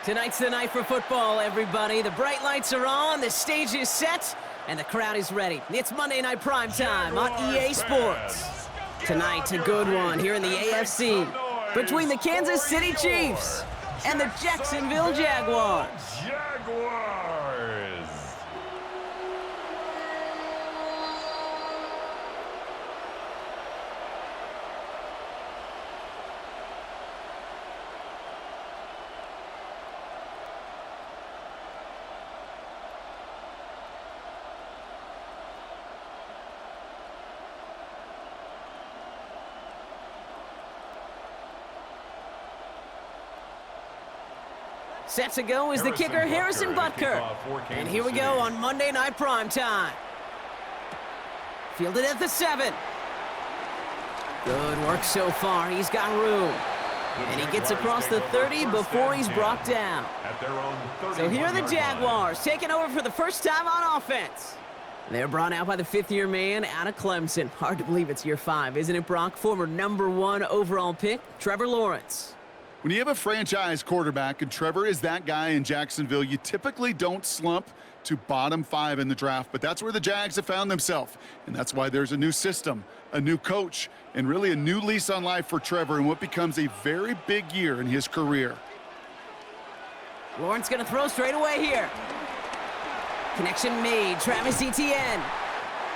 Tonight's the night for football, everybody. The bright lights are on, the stage is set, and the crowd is ready. It's Monday Night Prime Time on EA Sports. Tonight, a good one here in the AFC between the Kansas City Chiefs and the Jacksonville Jaguars. Set to go is the kicker, Harrison Butker. And here we go on Monday Night Prime Time. Fielded at the 7. Good work so far. He's got room. And he gets across the 30 before he's brought down. So here are the Jaguars taking over for the first time on offense. They're brought out by the fifth-year man out of Clemson. Hard to believe it's year 5, isn't it, Brock? Former #1 overall pick, Trevor Lawrence. When you have a franchise quarterback, and Trevor is that guy in Jacksonville, you typically don't slump to bottom 5 in the draft, but that's where the Jags have found themselves. And that's why there's a new system, a new coach, and really a new lease on life for Trevor in what becomes a very big year in his career. Lawrence going to throw straight away here. Connection made, Travis Etienne.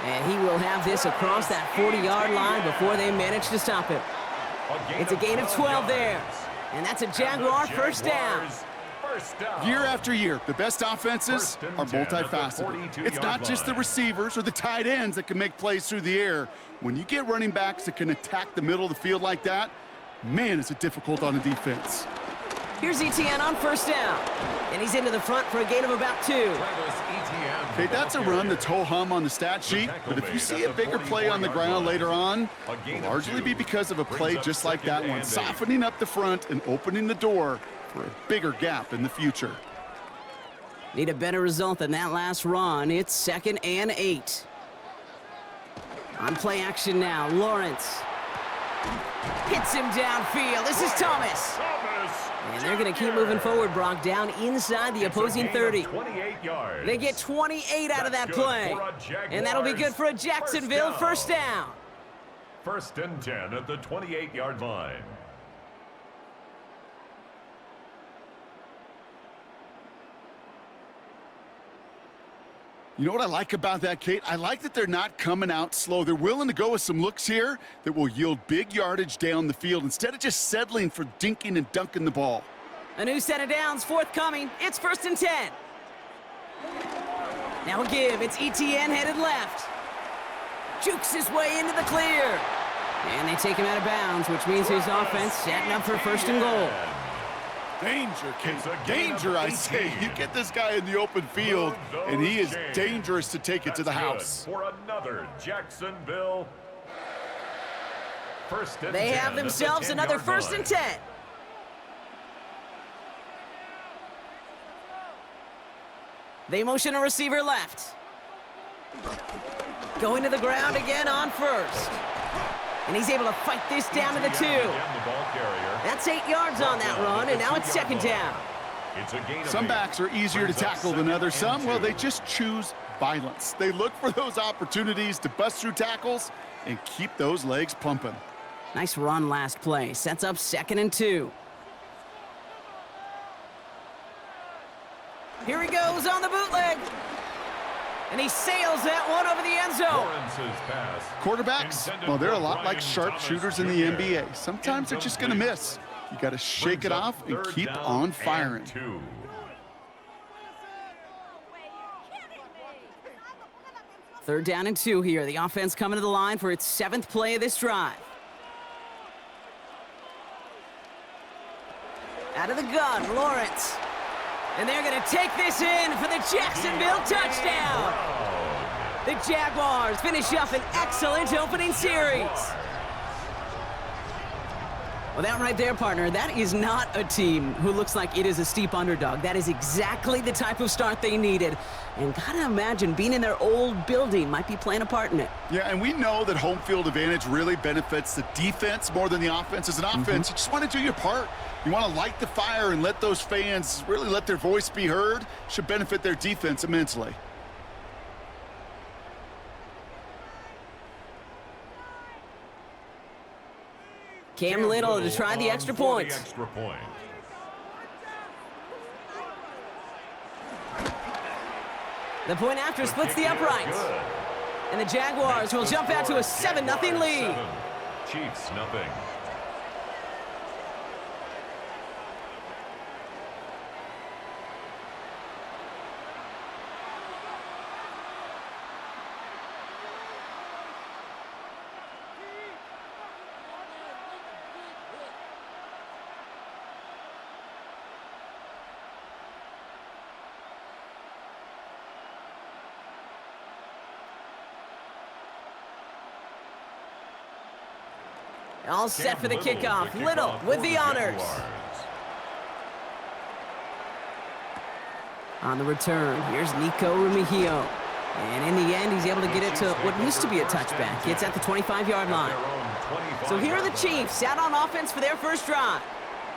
And he will have this across that 40-yard line before they manage to stop him. It's a gain of 12 there. And that's a Jaguar first down. Year after year, the best offenses are multifaceted. It's not just the receivers or the tight ends that can make plays through the air. When you get running backs that can attack the middle of the field like that, man, is it difficult on the defense. Here's Etienne on first down. And he's into the front for a gain of about 2. Okay, that's a run that's ho-hum on the stat sheet, but if you see a bigger play on the ground later on, it'll largely be because of a play just like that one, softening up the front and opening the door for a bigger gap in the future. Need a better result than that last run. It's 2nd and 8. On play action now, Lawrence hits him downfield. This is Thomas. And they're going to keep moving forward, Brock, down inside the opposing 30. They get 28 out of that play. And that'll be good for a Jacksonville first down. 1st and 10 at the 28-yard line. You know what I like about that, Kate? I like that they're not coming out slow. They're willing to go with some looks here that will yield big yardage down the field instead of just settling for dinking and dunking the ball. A new set of downs forthcoming. It's 1st and 10. Now a give. It's Etienne headed left. Jukes his way into the clear. And they take him out of bounds, which means his offense setting up for 1st and goal. Danger, Kate. Danger, I say. You get this guy in the open field, and he is dangerous to take it to the house. For another Jacksonville. They have themselves another 1st and 10. They motion a receiver left. Going to the ground again on 1st. And he's able to fight this down to the 2. That's 8 yards on that run, and now it's 2nd down. Some backs are easier to tackle than others. Some, well, they just choose violence. They look for those opportunities to bust through tackles and keep those legs pumping. Nice run last play. Sets up 2nd and 2. Here he goes on the bootleg. And he sails that one over the end zone. Quarterbacks, well, they're a lot like sharpshooters in the NBA. Sometimes they're just going to miss. You got to shake it off and keep on firing. 3rd down and 2 here. The offense coming to the line for its 7th play of this drive. Out of the gun, Lawrence. And they're going to take this in for the Jacksonville touchdown. The Jaguars finish up an excellent opening series. Well, that right there, partner, that is not a team who looks like it is a steep underdog. That is exactly the type of start they needed. And gotta imagine being in their old building might be playing a part in it. Yeah, and we know that home field advantage really benefits the defense more than the offense. As an offense, you just want to do your part. You want to light the fire and let those fans really let their voice be heard. Should benefit their defense immensely. Cam Little to try the extra point. The point after splits the uprights. And the Jaguars will jump out to a 7-0 lead. Chiefs nothing. All set for the kickoff. Little with the honors. On the return, here's Nico Remigio. And in the end, he's able to get it to what used to be a touchback. It's at the 25-yard line. So here are the Chiefs out on offense for their first drive.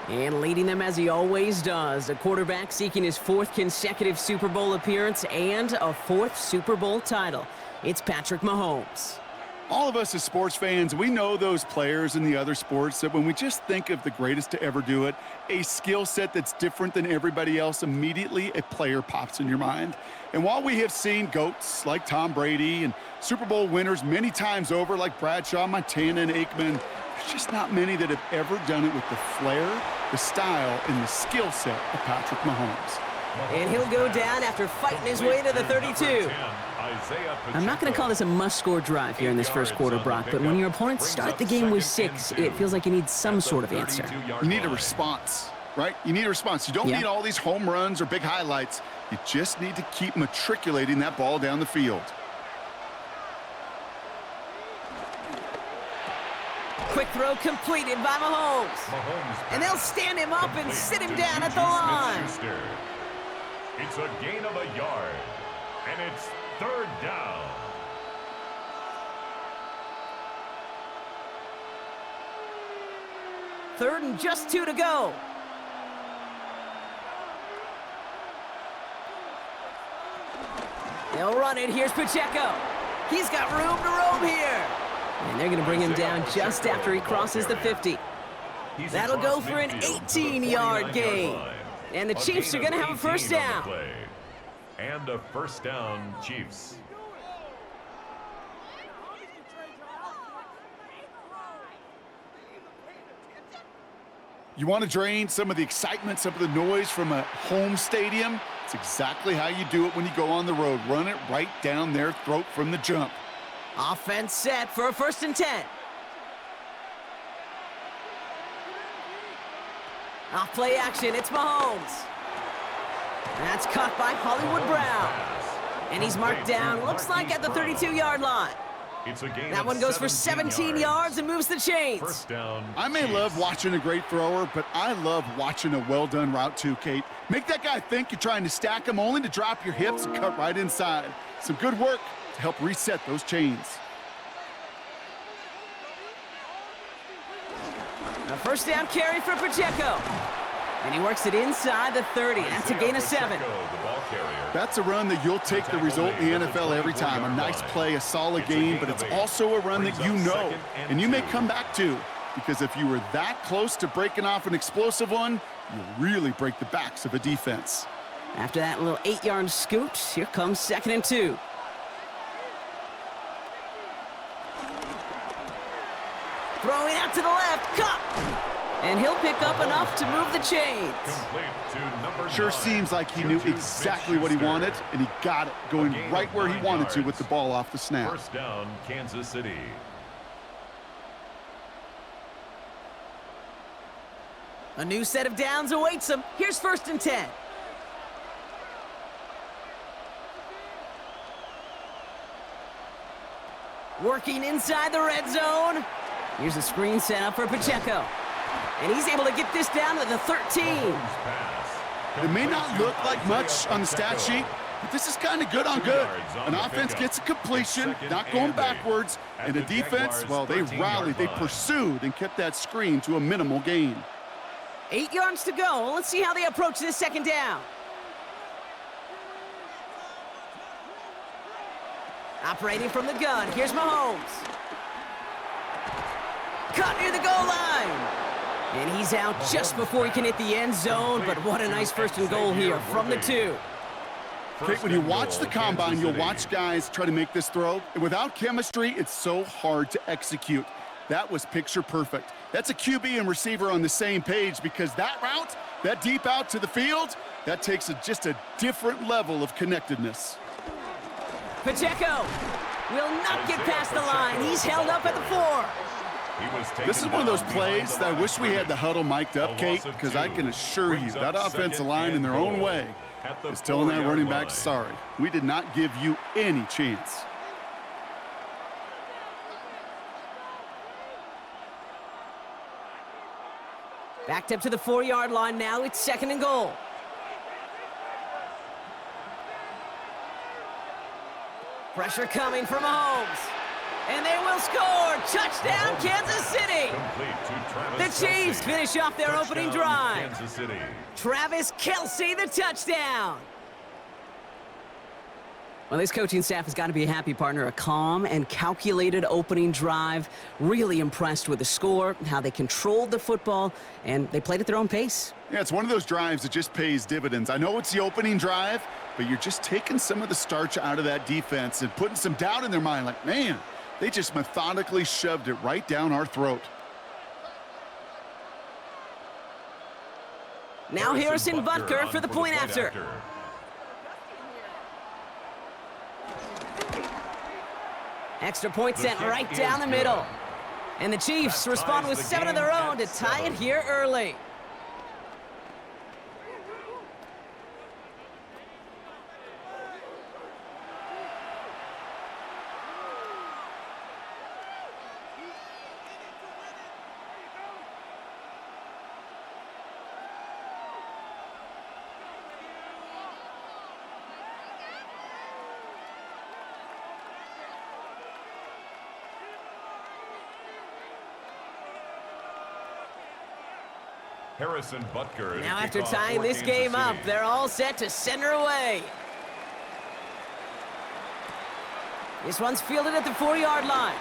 And leading them as he always does, a quarterback seeking his 4th consecutive Super Bowl appearance and a 4th Super Bowl title. It's Patrick Mahomes. All of us as sports fans, we know those players in the other sports that when we just think of the greatest to ever do it, a skill set that's different than everybody else, immediately a player pops in your mind. And while we have seen GOATs like Tom Brady and Super Bowl winners many times over like Bradshaw, Montana, and Aikman, there's just not many that have ever done it with the flair, the style, and the skill set of Patrick Mahomes. And he'll go down after fighting his way to the 32. I'm not going to call this a must-score drive here in this first quarter, Brock, but when your opponents start the game with 6, it feels like you need some sort of answer. You need a response, right? You need a response. You don't need all these home runs or big highlights. You just need to keep matriculating that ball down the field. Quick throw completed by Mahomes. And they'll stand him up and sit him down at the line. It's a gain of a yard, and it's 3rd down. Third and just 2 to go. They'll run it. Here's Pacheco. He's got room to roam here. And they're going to bring him down just after he crosses the 50. That'll go for an 18-yard gain. And the Chiefs are going to have a first down. And a first down, Chiefs. You want to drain some of the excitement, some of the noise from a home stadium? It's exactly how you do it when you go on the road. Run it right down their throat from the jump. Offense set for a 1st and 10. Off play action, it's Mahomes. That's caught by Hollywood Brown. And he's marked down, looks like at the 32-yard line. That one goes for 17 yards and moves the chains. First down, I may love watching a great thrower, but I love watching a well-done route too, Kate. Make that guy think you're trying to stack him only to drop your hips and cut right inside. Some good work to help reset those chains. A first down carry for Pacheco. And he works it inside the 30. That's a gain of 7. That's a run that you'll take the result in the NFL every time. A nice play, a solid game, but it's also a run that you know and you may come back to, because if you were that close to breaking off an explosive one, you really break the backs of a defense. After that little 8-yard scoot, here comes 2nd and 2. Throwing out to the left, caught. And he'll pick up enough to move the chains. Sure seems like he knew exactly what he wanted, and he got it, going right where he wanted to with the ball off the snap. First down, Kansas City. A new set of downs awaits him. Here's 1st and 10. Working inside the red zone. Here's a screen set up for Pacheco. And he's able to get this down to the 13. It may not look like much on the stat sheet, but this is kind of good on good. An offense gets a completion, not going backwards, and the defense, well, they rallied, they pursued, and kept that screen to a minimal gain. 8 yards to go. Let's see how they approach this second down. Operating from the gun, here's Mahomes. Cut near the goal line. And he's out just before he can hit the end zone, but what a nice first and goal here from the 2. Okay, when you watch the combine, you'll watch guys try to make this throw, and without chemistry, it's so hard to execute. That was picture perfect. That's a QB and receiver on the same page, because that route, that deep out to the field, that takes just a different level of connectedness. Pacheco will not get past the line. He's held up at the 4. This is one of those plays that I wish we had the huddle mic'd up, Kate, because I can assure you that offensive line in their own way is telling that running back, sorry, we did not give you any chance. Backed up to the 4-yard line now. It's second and goal. Pressure coming from Mahomes. And they will score. Touchdown, Kansas City. The Chiefs finish off their opening drive. Travis Kelce, the touchdown. Well, this coaching staff has got to be a happy partner. A calm and calculated opening drive. Really impressed with the score, how they controlled the football, and they played at their own pace. Yeah, it's one of those drives that just pays dividends. I know it's the opening drive, but you're just taking some of the starch out of that defense and putting some doubt in their mind. Like, man, they just methodically shoved it right down our throat. Now Harrison Butker for the point after. Extra point sent right down the middle. And the Chiefs respond with 7 of their own to tie it here early. Harrison Butker. Now after tying this game up, they're all set to send her away. This one's fielded at the 4-yard line.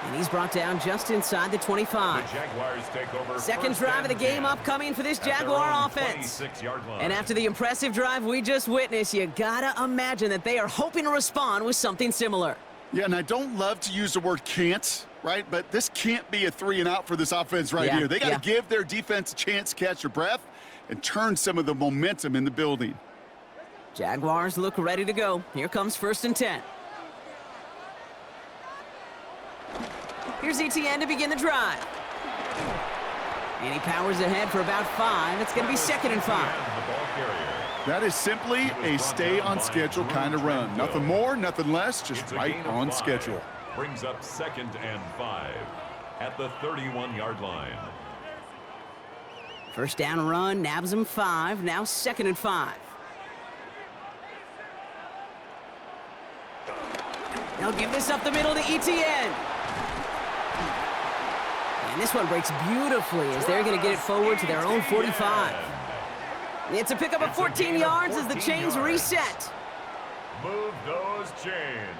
And he's brought down just inside the 25. The Jaguars take over. Second drive of the game upcoming for this Jaguar offense. And after the impressive drive we just witnessed, you gotta imagine that they are hoping to respond with something similar. Yeah, and I don't love to use the word can't, right? But this can't be a 3-and-out for this offense right here. They got to give their defense a chance to catch their breath and turn some of the momentum in the building. Jaguars look ready to go. Here comes 1st and 10. Here's ETN to begin the drive. And he powers ahead for about 5. It's going to be 2nd and 5. That is simply a stay-on-schedule kind of run. Nothing more, nothing less, just right on schedule. Brings up 2nd and 5 at the 31-yard line. First down run, nabs him 5. Now 2nd and 5. They'll give this up the middle to ETN. And this one breaks beautifully as they're going to get it forward to their own 45. It's a pickup of 14 yards as the chains reset. Move those chains.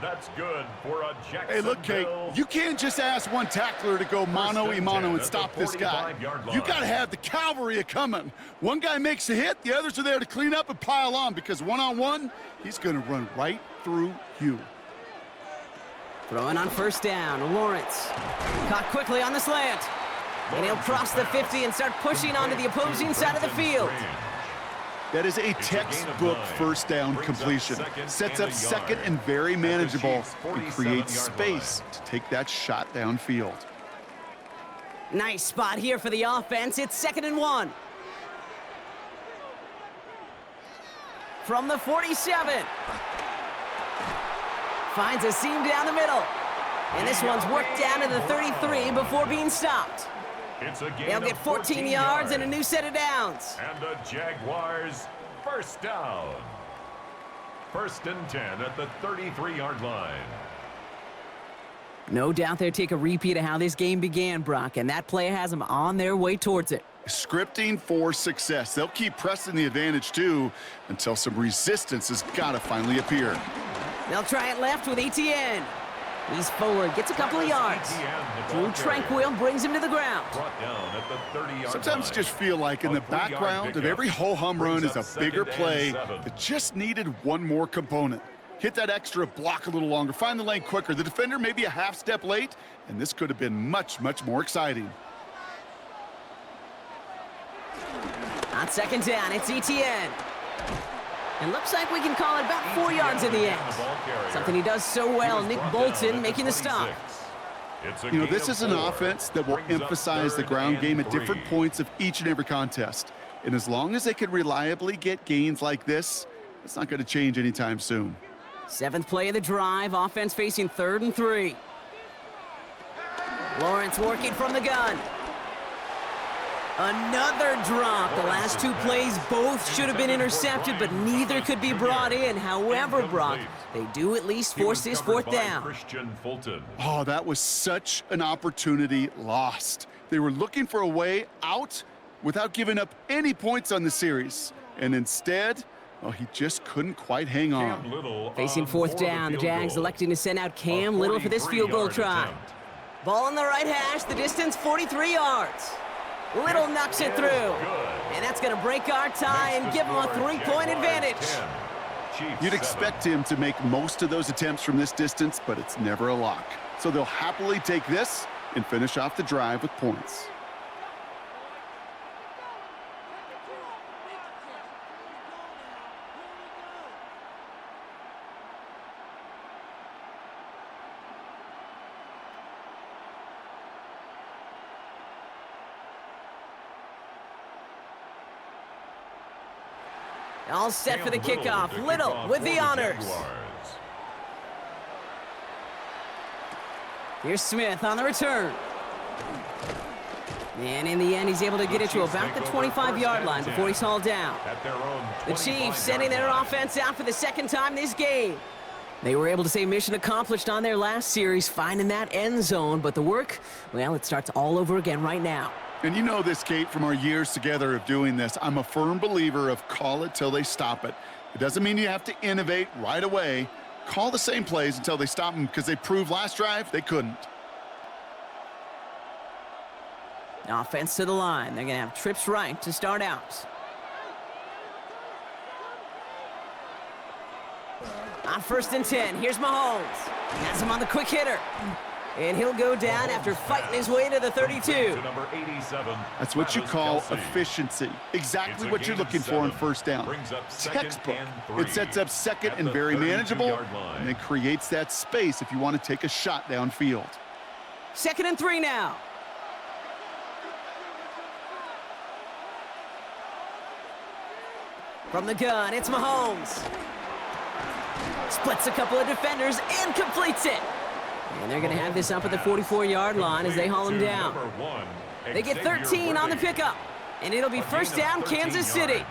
That's good for a Jacksonville. Hey, look, Kate, you can't just ask one tackler to go mano-a-mano and stop this guy. You got to have the cavalry coming. One guy makes a hit, the others are there to clean up and pile on, because one-on-one, he's going to run right through you. Throwing on first down, Lawrence. Caught quickly on the slant. And he'll cross the 50 and start pushing onto the opposing side of the field. That is a textbook first down completion. Sets up 2nd and very manageable and creates space to take that shot downfield. Nice spot here for the offense. It's 2nd and 1. From the 47. Finds a seam down the middle. And this one's worked down to the 33 before being stopped. They'll get 14 yards and a new set of downs. And the Jaguars first down. 1st and 10 at the 33-yard line. No doubt they'll take a repeat of how this game began, Brock, and that play has them on their way towards it. Scripting for success. They'll keep pressing the advantage, too, until some resistance has got to finally appear. They'll try it left with Etienne. He's forward, gets a couple of yards. Drew Tranquil brings him to the ground. Sometimes you just feel like in the background of every ho-hum run is a bigger play that just needed one more component. Hit that extra block a little longer, find the lane quicker. The defender maybe a half step late, and this could have been much, much more exciting. On second down, it's Etienne. It looks like we can call it about 4 yards in the end. Something he does so well, Nick Bolton making the stop. You know, this is an offense that will emphasize the ground game at different points of each and every contest. And as long as they can reliably get gains like this, it's not going to change anytime soon. 7th play of the drive, offense facing 3rd and 3. Lawrence working from the gun. Another drop. The last 2 plays both should have been intercepted, but neither could be brought in. However, Brock, they do at least force this 4th down. Oh, that was such an opportunity lost. They were looking for a way out without giving up any points on the series. And instead, well, he just couldn't quite hang on. Facing 4th down, the Jags electing to send out Cam Little for this field goal try. Ball on the right hash, the distance 43 yards. Little knocks it through. And that's going to break our tie and give him a 3-point advantage. You'd expect him to make most of those attempts from this distance, but it's never a lock. So they'll happily take this and finish off the drive with points. All set for the kickoff. Little with the honors. Here's Smith on the return. And in the end, he's able to get it to about the 25-yard line before he's hauled down. The Chiefs sending their offense out for the 2nd time this game. They were able to say mission accomplished on their last series, finding that end zone. But the work, well, it starts all over again right now. And you know this, Kate, from our years together of doing this. I'm a firm believer of call it till they stop it. It doesn't mean you have to innovate right away. Call the same plays until they stop them, because they proved last drive they couldn't. Offense to the line. They're going to have trips right to start out. On 1st and 10, here's Mahomes. Has him on the quick hitter. And he'll go down after fighting his way to the 32. That's what you call efficiency. Exactly what you're looking for on 1st down. Textbook. It sets up 2nd and very manageable, and it creates that space if you want to take a shot downfield. 2nd and 3 now. From the gun, it's Mahomes. Splits a couple of defenders and completes it. And they're going to have this up at the 44-yard line as they haul him down. They get 13 on the pickup, and it'll be 1st down, Kansas City.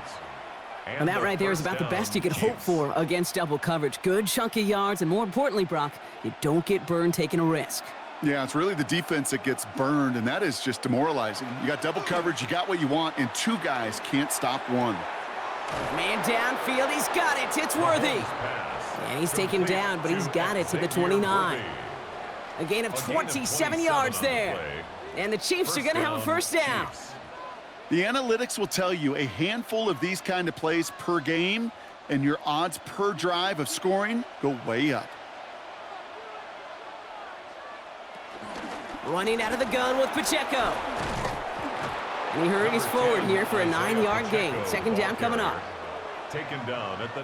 And that right there is about the best you could hope for against double coverage. Good chunky yards, and more importantly, Brock, you don't get burned taking a risk. Yeah, it's really the defense that gets burned, and that is just demoralizing. You got double coverage, you got what you want, and 2 guys can't stop one. Man downfield, he's got it. It's Worthy. And he's taken down, but he's got it to the 29. A gain of 27 yards there. And the Chiefs are going to have a 1st down. The analytics will tell you a handful of these kind of plays per game, and your odds per drive of scoring go way up. Running out of the gun with Pacheco. And he hurries forward here for a 9-yard gain. 2nd down coming up. Taken down at the...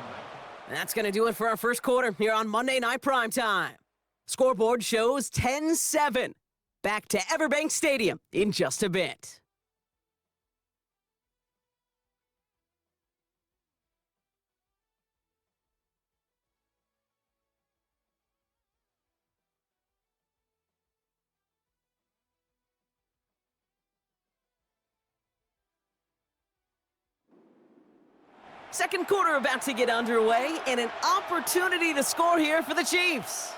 That's going to do it for our 1st quarter here on Monday Night Primetime. Scoreboard shows 10-7. Back to Everbank Stadium in just a bit. Second quarter about to get underway, and an opportunity to score here for the Chiefs.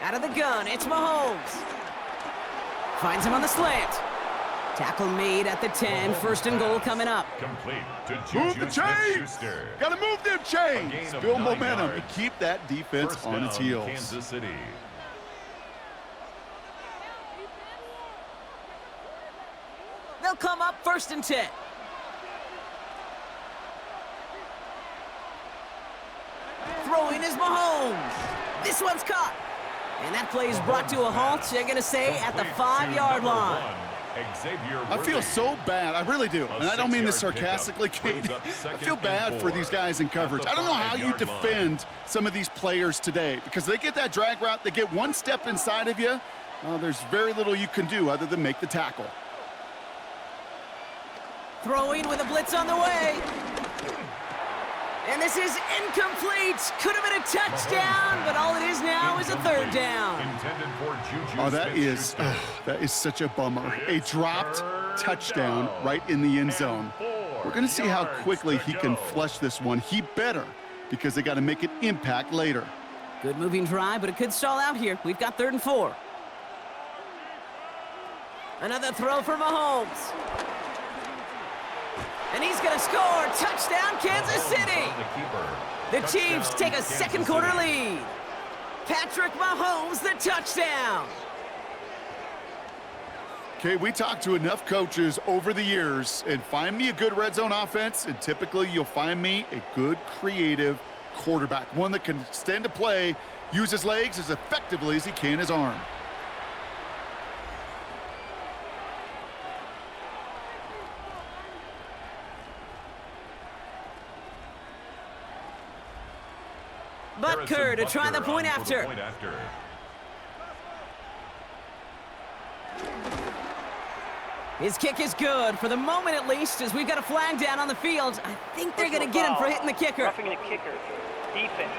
Out of the gun, it's Mahomes. Finds him on the slant. Tackle made at the 10. First and goal coming up. Complete to Move the Juju chains! Smith-Schuster. Gotta move them A chains! gain of Build 9 momentum and yards. keep that defense First on its down, heels. Kansas City. They'll come up 1st and 10. Throwing is Mahomes. This one's caught. And that play is brought to a halt, they're going to say, at the 5-yard line. I feel so bad. I really do. And I don't mean this sarcastically, Kate. I feel bad for these guys in coverage. I don't know how you defend some of these players today because they get that drag route, they get one step inside of you. There's very little you can do other than make the tackle. Throwing with a blitz on the way. And this is incomplete. Could have been a touchdown, but all it is now is a 3rd down. Intended for Juju Oh, that Smith-Schuster. is such a bummer. A dropped touchdown right in the end zone. We're going to see how quickly he can flush this one. He better, because they got to make an impact later. Good moving drive, but it could stall out here. We've got 3rd and 4. Another throw for Mahomes. And he's going to score. Touchdown, Kansas City. The Chiefs take a second quarter lead. Patrick Mahomes, the touchdown. Okay, we talked to enough coaches over the years, and find me a good red zone offense, and typically you'll find me a good creative quarterback, one that can extend a play, use his legs as effectively as he can his arm. Butker to try the point on for the after. point after. His kick is good, for the moment at least, as we've got a flag down on the field. I think they're going to get him for hitting the kicker. Roughing the kicker. Defense.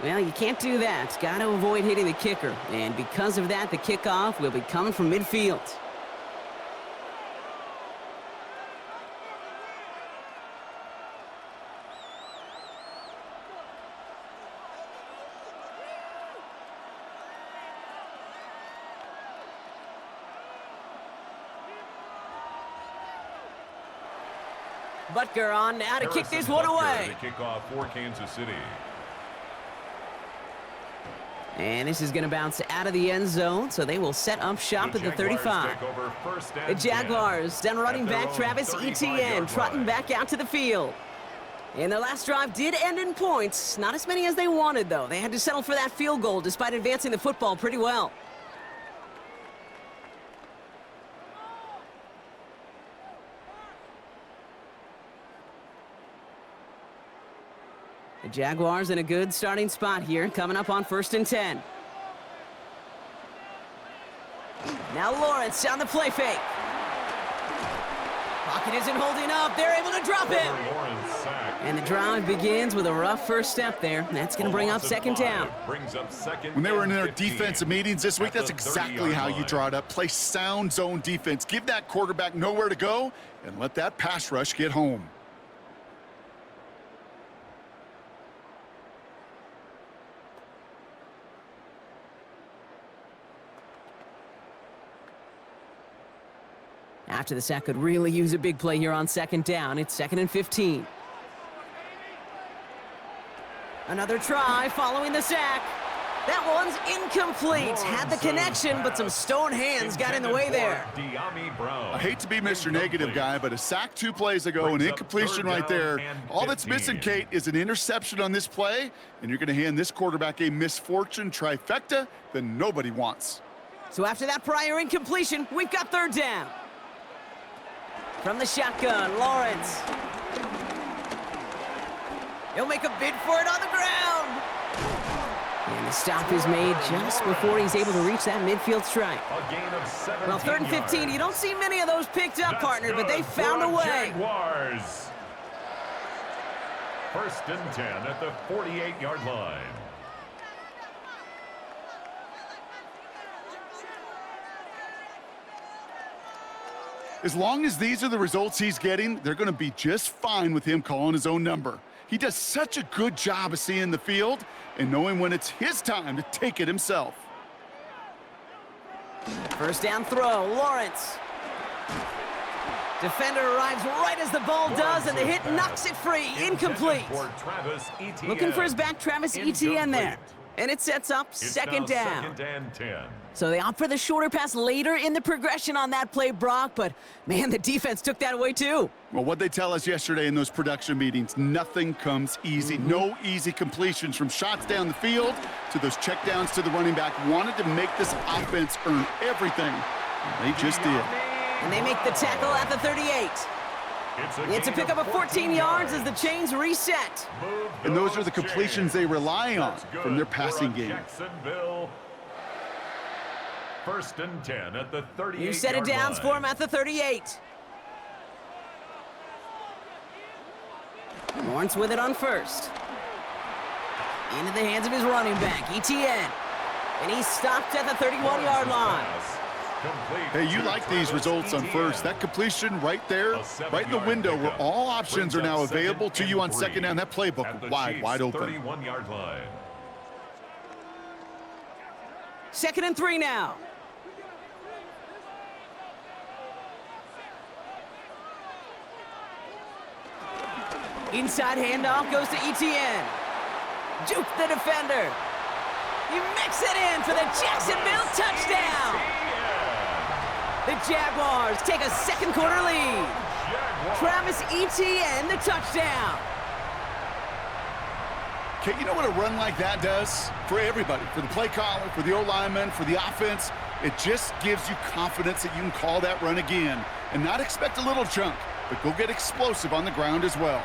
Well, you can't do that. Got to avoid hitting the kicker. And because of that, the kickoff will be coming from midfield. Butker on now to kick this one away. The kickoff for Kansas City. And this is going to bounce out of the end zone, so they will set up shop at the 35. The Jaguars, down running back Travis Etienne, trotting back out to the field. And their last drive did end in points. Not as many as they wanted, though. They had to settle for that field goal despite advancing the football pretty well. The Jaguars in a good starting spot here, coming up on 1st and 10. Now Lawrence on the play fake. Pocket isn't holding up. They're able to drop him. And the drive begins with a rough first step there. That's going to bring up 2nd down. When they were in their defensive meetings this week, that's exactly how you draw it up. Play sound zone defense. Give that quarterback nowhere to go and let that pass rush get home. After the sack, could really use a big play here on 2nd down. It's 2nd and 15. Another try following the sack. That one's incomplete. Had the connection, but some stone hands got in the way there. I hate to be Mr. Negative guy, but a sack 2 plays ago, an incompletion right there. All that's missing, Kate, is an interception on this play, and you're going to hand this quarterback a misfortune trifecta that nobody wants. So after that prior incompletion, we've got 3rd down. From the shotgun, Lawrence. He'll make a bid for it on the ground. And the stop is made just before he's able to reach that midfield strike. Well, 3rd and 15, you don't see many of those picked up, partner, but they found a way. Jaguars. 1st and 10 at the 48-yard line. As long as these are the results he's getting, they're going to be just fine with him calling his own number. He does such a good job of seeing the field and knowing when it's his time to take it himself. First down throw, Lawrence. Defender arrives right as the ball does, and the hit knocks it free. Incomplete. Looking for his back, Travis Etienne there. And it sets up second down. Second and 10. So they opt for the shorter pass later in the progression on that play, Brock, but man, the defense took that away too. Well, what they tell us yesterday in those production meetings, nothing comes easy. No easy completions from shots down the field to those checkdowns to the running back. Wanted to make this offense earn everything, and they just did. And they make the tackle at the 38. It's a pickup of 14 yards as the chains reset. And those are the completions they rely on from their passing game. Jacksonville. First and 10 at the 38. You set it down for him at the 38. Lawrence with it on first. Into the hands of his running back, Etienne. And he's stopped at the 31-yard line. Hey, you like these results on first. That completion right there, right in the window where all options are now available to you on second down. That playbook wide open. 31-yard line. Second and 3 now. Inside handoff goes to Etienne. Juke the defender. He makes it in for the Jacksonville touchdown. The Jaguars take a second quarter lead. Travis Etienne, the touchdown. Okay, you know what a run like that does for everybody, for the play caller, for the O-lineman, for the offense? It just gives you confidence that you can call that run again and not expect a little chunk, but go get explosive on the ground as well.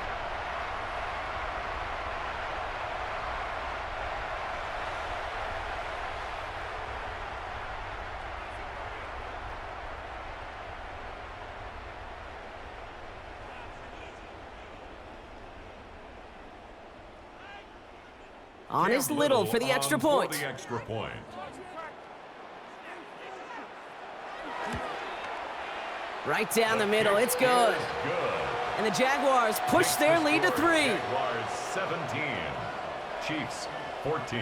On is Little for the extra point. Right down the middle, it's good. And the Jaguars push their lead to 3. Jaguars 17, Chiefs 14.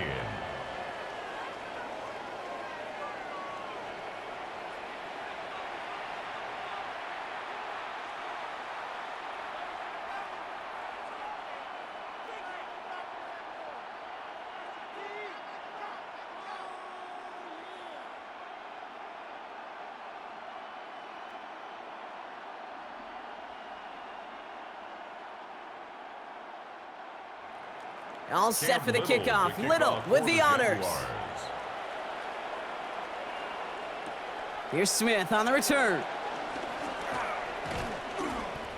All set for the kickoff. Little with the honors. Here's Smith on the return.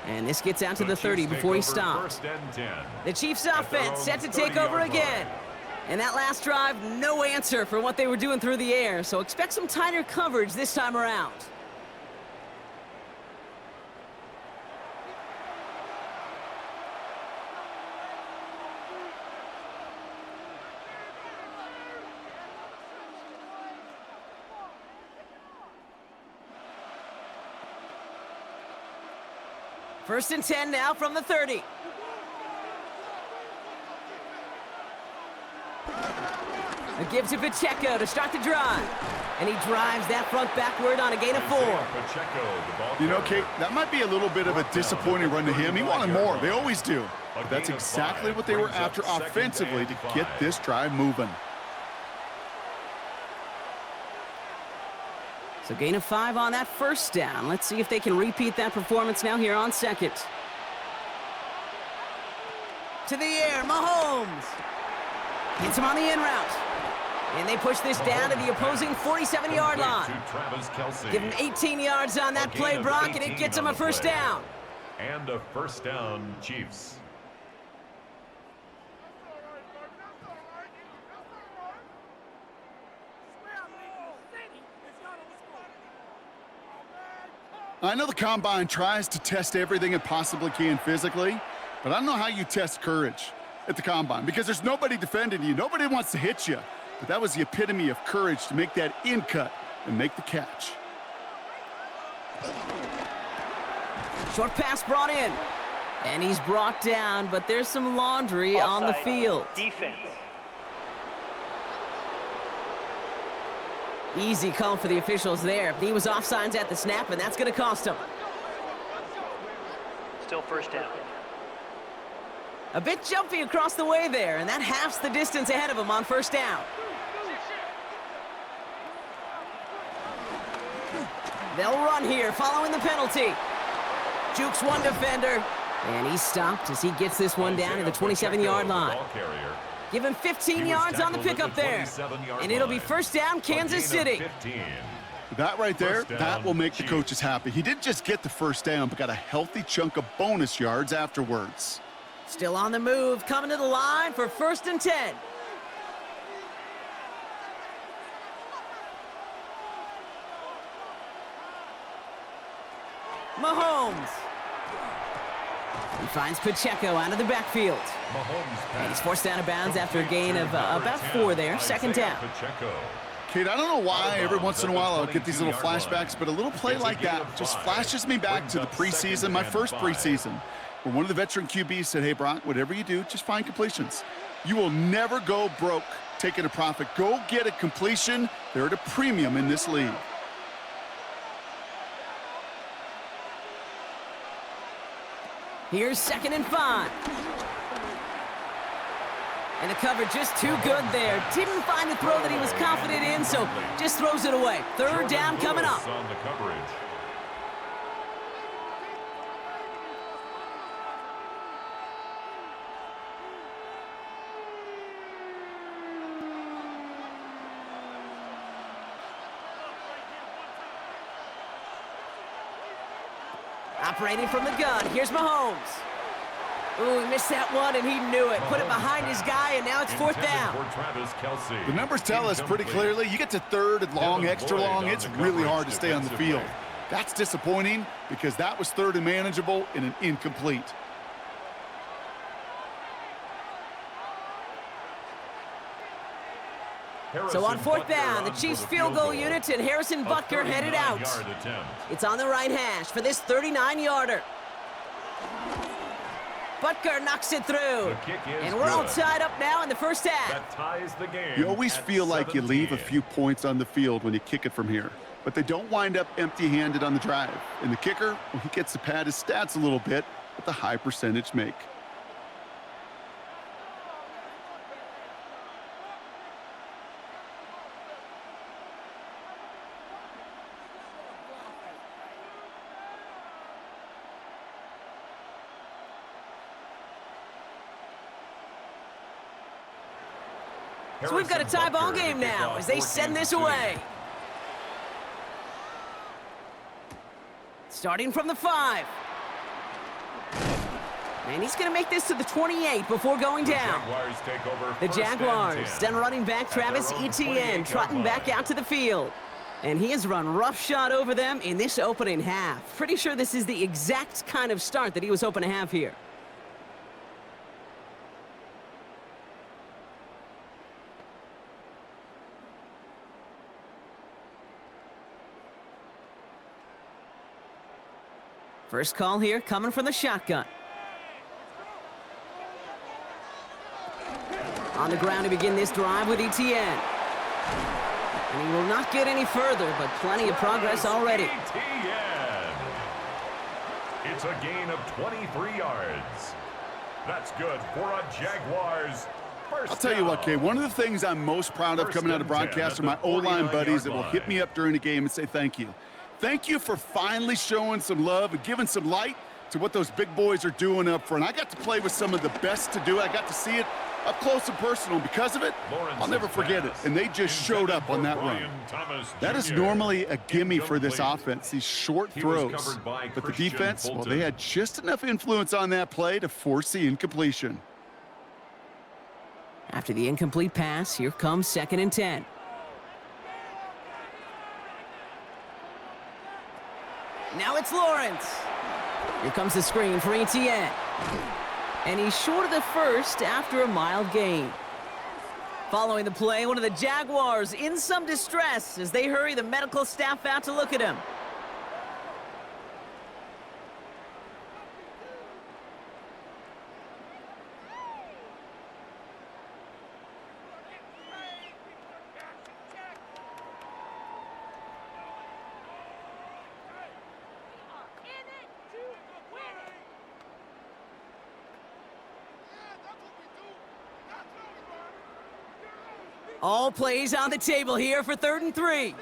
And this gets out to the 30 before he stops. The Chiefs offense set to take over again. And that last drive, no answer for what they were doing through the air, so expect some tighter coverage this time around. First and 10 now from the 30. A give to Pacheco to start the drive. And he drives that front backward on a gain of 4. You know, Kate, that might be a little bit of a disappointing run to him. He wanted more. They always do. But that's exactly what they were after offensively to get this drive moving. So gain of 5 on that first down. Let's see if they can repeat that performance now here on second. To the air, Mahomes. Hits him on the in route. And they push this down to the opposing 47-yard line. Give him 18 yards on that play, Brock, and it gets him a first down. And a first down, Chiefs. I know the Combine tries to test everything it possibly can physically, but I don't know how you test courage at the Combine because there's nobody defending you. Nobody wants to hit you. But that was the epitome of courage to make that in cut and make the catch. Short pass brought in. And he's brought down, but there's some laundry on the Offside. field. Defense. Easy call for the officials there. He was offsides at the snap, and that's going to cost him. Still first down. A bit jumpy across the way there, and that halves the distance ahead of him on first down. They'll run here following the penalty. Jukes one defender, and he's stopped as he gets this one down to the 27-yard line. Give him 15 yards on the pickup there. And it'll be first down, Kansas City. That right there, that will make the coaches happy. He didn't just get the first down, but got a healthy chunk of bonus yards afterwards. Still on the move, coming to the line for first and 10. Mahomes. He finds Pacheco out of the backfield. And he's forced out of bounds after a gain of about 4 there, second down. Kate, I don't know why every once in a while I'll get these little flashbacks, but a little play like that just flashes me back to the preseason, my first preseason, where one of the veteran QBs said, hey, Brock, whatever you do, just find completions. You will never go broke taking a profit. Go get a completion. They're at a premium in this league. Here's second and 5. And the cover just too good there. Didn't find a throw that he was confident in, so just throws it away. Third down coming up. On the coverage. Operating from the gun, here's Mahomes. Ooh, he missed that one, and he knew it. Put it behind his guy, and now it's fourth down. The numbers tell us pretty clearly, you get to third and long, extra long, it's really hard to stay on the field. That's disappointing because that was third and manageable in an incomplete. So on fourth down, the Chiefs field goal unit and Harrison Butker headed out. It's on the right hash for this 39-yarder. Butker knocks it through. And we're all tied up now in the first half. That ties the game. You always feel like you leave a few points on the field when you kick it from here. But they don't wind up empty-handed on the drive. And the kicker, well, he gets to pad his stats a little bit with the high percentage make. So we've got a tie ball game now as they send this away. Starting from the 5. And he's going to make this to the 28 before going down. The Jaguars send running back Travis Etienne trotting back out to the field. And he has run roughshod over them in this opening half. Pretty sure this is the exact kind of start that he was hoping to have here. First call here coming from the shotgun. On the ground to begin this drive with Etienne. And he will not get any further, but plenty of progress already. Etienne. It's a gain of 23 yards. That's good for a Jaguars. I'll tell you what, Kay, one of the things I'm most proud of coming out of broadcast are my O-line buddies that will hit me up during the game and say thank you. Thank you for finally showing some love and giving some light to what those big boys are doing up front. I got to play with some of the best to do it. I got to see it up close and personal. Because of it, I'll never forget it. And they just showed up on that run. That is normally a gimme for this offense, these short throws. But the defense, well, they had just enough influence on that play to force the incompletion. After the incomplete pass, here comes second and 10. Now it's Lawrence. Here comes the screen for Etienne. And he's short of the first after a mild gain. Following the play, one of the Jaguars in some distress as they hurry the medical staff out to look at him. All plays on the table here for 3rd and 3.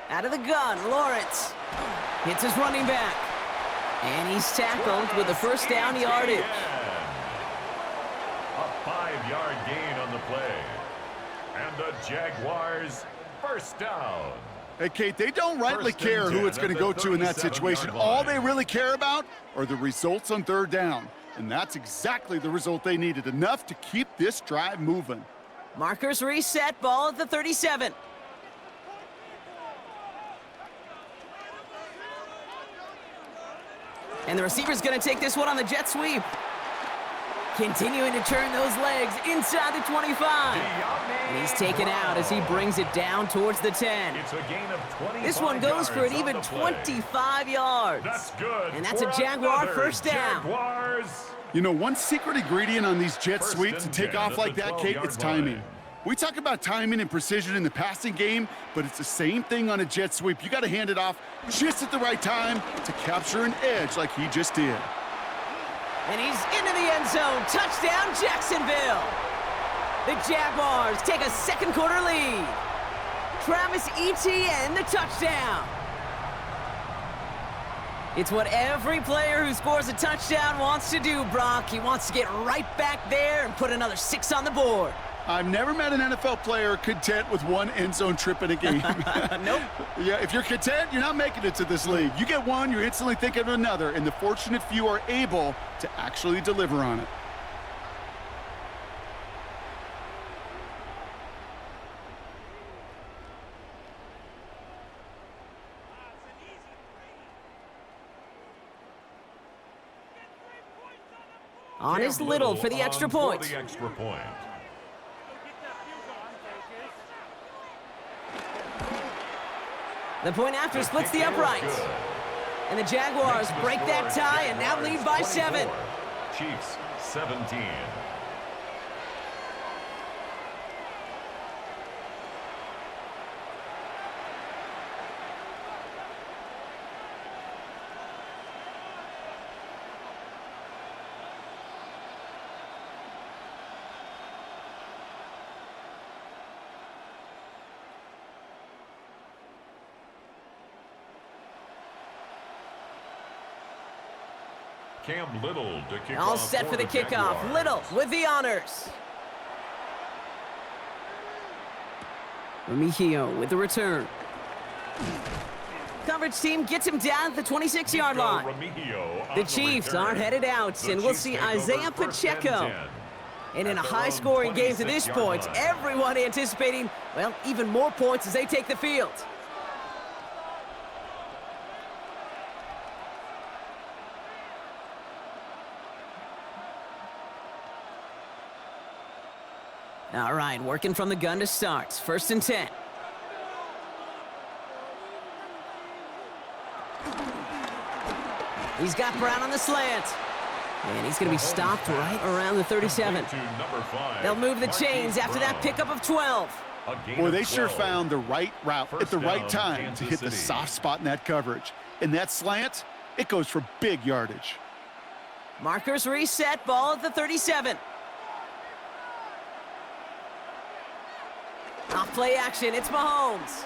Out of the gun, Lawrence hits his running back. And he's tackled with a first down yardage. A 5-yard gain on the play. And the Jaguars first down. Hey, Kate, they don't rightly care who it's going to go to in that situation. All they really care about are the results on 3rd down. And that's exactly the result they needed, enough to keep this drive moving. Markers reset, ball at the 37. And the receiver's going to take this one on the jet sweep. Continuing to turn those legs inside the 25. And he's taken out as he brings it down towards the 10. It's a gain of 25 This one goes for an yards even on the play. 25 yards. That's good. And that's for a Jaguar another first down. Jaguars. You know, one secret ingredient on these jet First sweeps and to take 10 off at like the that, Kate, 12-yard it's timing. line. We talk about timing and precision in the passing game, but it's the same thing on a jet sweep. You got to hand it off just at the right time to capture an edge like he just did. And he's into the end zone. Touchdown, Jacksonville. The Jaguars take a second quarter lead. Travis Etienne, the touchdown. It's what every player who scores a touchdown wants to do, Brock. He wants to get right back there and put another 6 on the board. I've never met an NFL player content with one end zone trip in a game. Nope. Yeah, if you're content, you're not making it to this league. You get one, you're instantly thinking of another, and the fortunate few are able to actually deliver on it. On is Little for the extra point. For the extra point. The point after splits the uprights. And the Jaguars break that tie and now lead by 7. Chiefs 17. Cam Little to kick All off set for the kickoff. Jaguars. Little with the honors. Remigio with the return. Coverage team gets him down at the 26-yard line. The Chiefs are headed out, and we'll see Isaiah Pacheco. And in a high-scoring game to this point, everyone anticipating, well, even more points as they take the field. All right, working from the gun to start. 1st and 10. He's got Brown on the slant. And he's going to be stopped right around the 37. They'll move the chains after that pickup of 12. Boy, they sure found the right route at the right time to hit the soft spot in that coverage. And that slant, it goes for big yardage. Markers reset, ball at the 37. Off play action, it's Mahomes.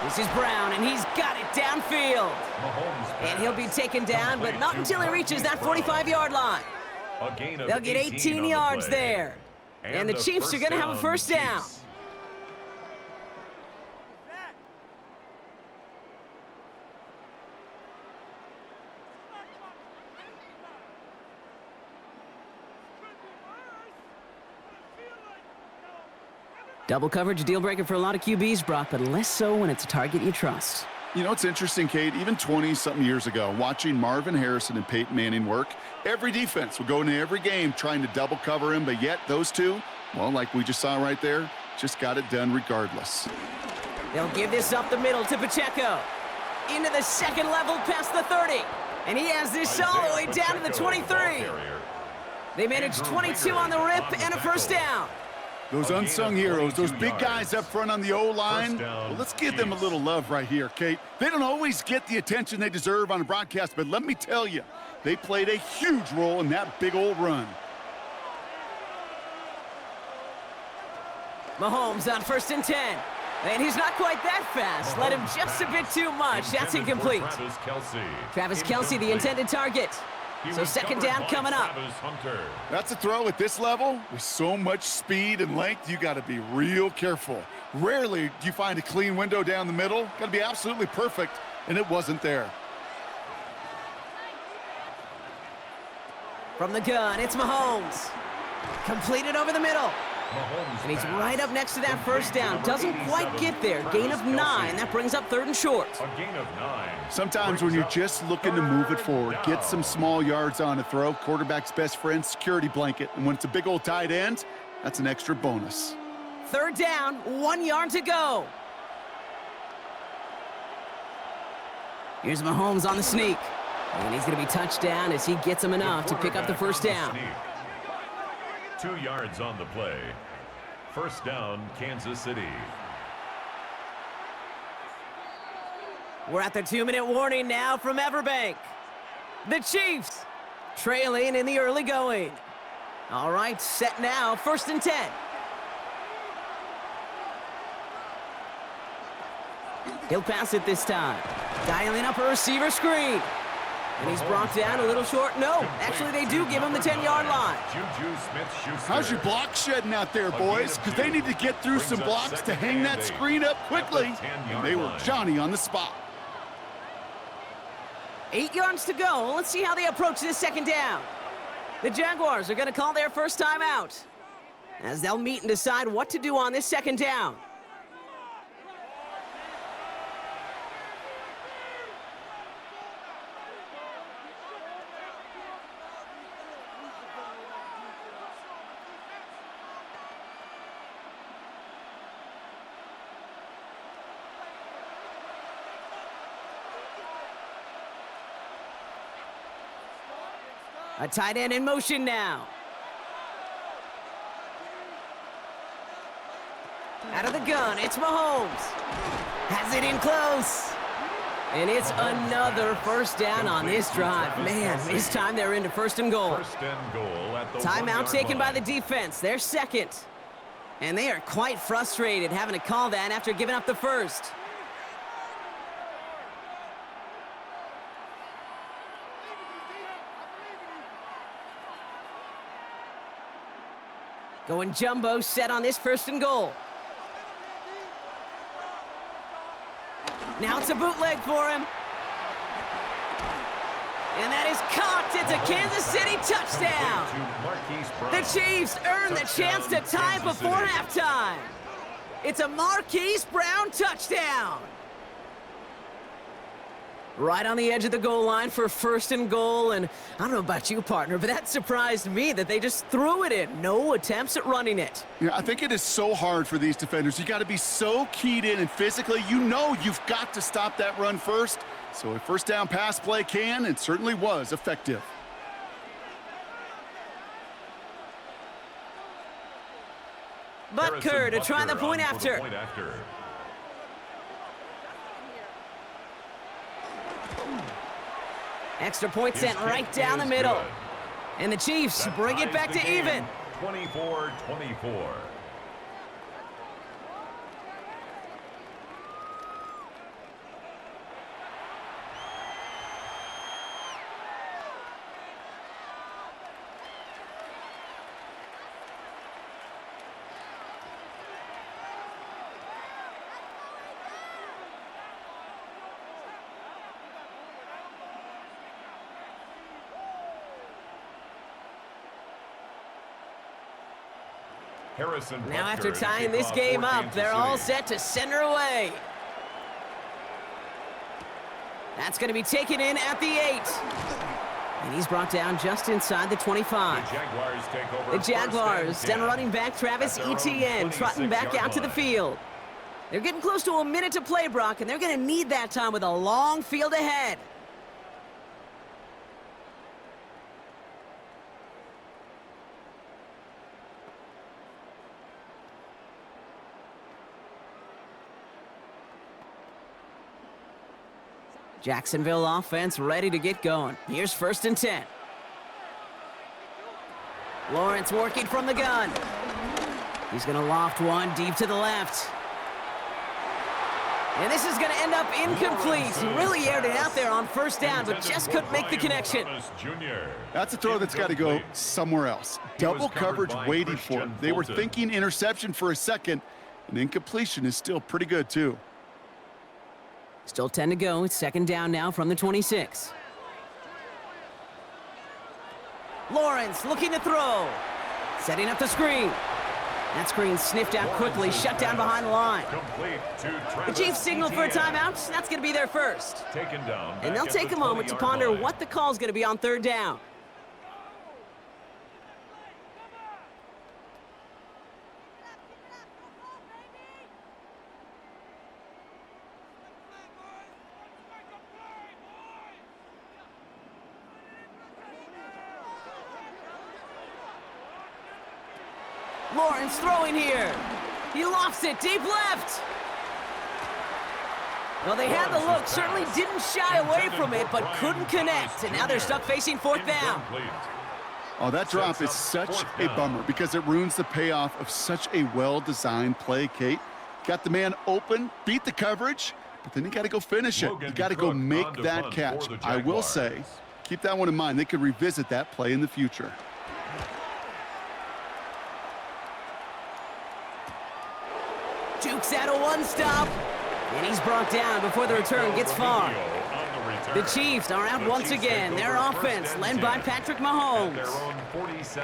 This is Brown, and he's got it downfield. And he'll be taken down, but not until he reaches that 45-yard line. They'll get 18 yards there. And the Chiefs are going to have a first down. Double coverage, a deal breaker for a lot of QBs, Brock, but less so when it's a target you trust. You know, it's interesting, Kate, even 20-something years ago, watching Marvin Harrison and Peyton Manning work, every defense would go into every game trying to double cover him, but yet those two, well, like we just saw right there, just got it done regardless. They'll give this up the middle to Pacheco. Into the second level past the 30. And he has this all the way down to the 23. They managed 22 on the rip and a first down. Those unsung heroes, those big guys up front on the O-line, well, let's give them a little love right here, Kate. They don't always get the attention they deserve on a broadcast, but let me tell you, they played a huge role in that big old run. Mahomes on 1st and 10. And he's not quite that fast. Led him just a bit too much. That's incomplete. Travis Kelce, the intended target. So 2nd down coming up. That's a throw at this level. With so much speed and length, you got to be real careful. Rarely do you find a clean window down the middle. Got to be absolutely perfect, and it wasn't there. From the gun, it's Mahomes. Completed over the middle. And he's right up next to that 1st down. Doesn't quite get there. Gain of 9. That brings up 3rd and short. A gain of 9. Sometimes when you're just looking to move it forward, get some small yards on a throw, quarterback's best friend, security blanket. And when it's a big old tight end, that's an extra bonus. 3rd down, 1 yard to go. Here's Mahomes on the sneak. And he's going to be touched down as he gets him enough to pick up the 1st down. 2 yards on the play. 1st down, Kansas City. We're at the 2-minute warning now from Everbank. The Chiefs trailing in the early going. All right, set now, 1st and 10. He'll pass it this time. Dialing up a receiver screen. And he's brought down a little short. No, actually they do give him the 10-yard line. How's your block shedding out there, boys? Because they need to get through some blocks to hang that screen up quickly. And they were Johnny on the spot. 8 yards to go. Let's see how they approach this 2nd down. The Jaguars are going to call their first time out, as they'll meet and decide what to do on this 2nd down. A tight end in motion now. Out of the gun, it's Mahomes. Has it in close. And it's another 1st down on this drive. Man, this time they're into 1st and goal. 1st and goal at the Timeout taken by the defense. They're 2nd. And they are quite frustrated having to call that after giving up the 1st. Going jumbo set on this 1st and goal. Now it's a bootleg for him. And that is caught. It's a Kansas City touchdown. The Chiefs earn the chance to tie before halftime. It's a Marquise Brown touchdown. Right on the edge of the goal line for 1st and goal. And I don't know about you, partner, but that surprised me that they just threw it in. No attempts at running it. Yeah, I think it is so hard for these defenders. You got to be so keyed in, and physically, you know you've got to stop that run first. So a 1st down pass play can, and certainly was effective. Butker to try the point after. Extra point sent right down the middle. And the Chiefs bring it back to even. 24-24. Now after tying this game up, they're all set to send her away. That's going to be taken in at the 8. And he's brought down just inside the 25. The Jaguars down running back Travis Etienne, trotting back out to the field. They're getting close to a minute to play, Brock, and they're going to need that time with a long field ahead. Jacksonville offense ready to get going. Here's 1st and 10. Lawrence working from the gun. He's going to loft one deep to the left. And this is going to end up incomplete. He really aired it out there on 1st down, but just couldn't make the connection. That's a throw that's got to go somewhere else. Double coverage waiting for him. They were thinking interception for a second, and incompletion is still pretty good, too. Still 10 to go. It's 2nd down now from the 26. Lawrence looking to throw. Setting up the screen. That screen sniffed out quickly, shut down behind the line. The Chiefs signal for a timeout. That's going to be their first. And they'll take a moment to ponder what the call is going to be on 3rd down. Lawrence throwing here. He lofts it deep left. Well, they had the look, certainly didn't shy away from it, but couldn't connect. And now they're stuck facing 4th down. Oh, that drop is such a bummer because it ruins the payoff of such a well-designed play, Kate. Got the man open, beat the coverage, but then you got to go finish it. You got to go make that catch. I will say, keep that one in mind. They could revisit that play in the future. Jukes out a one-stop, and he's brought down before the return gets far. The Chiefs are out once again. Their offense led by Patrick Mahomes.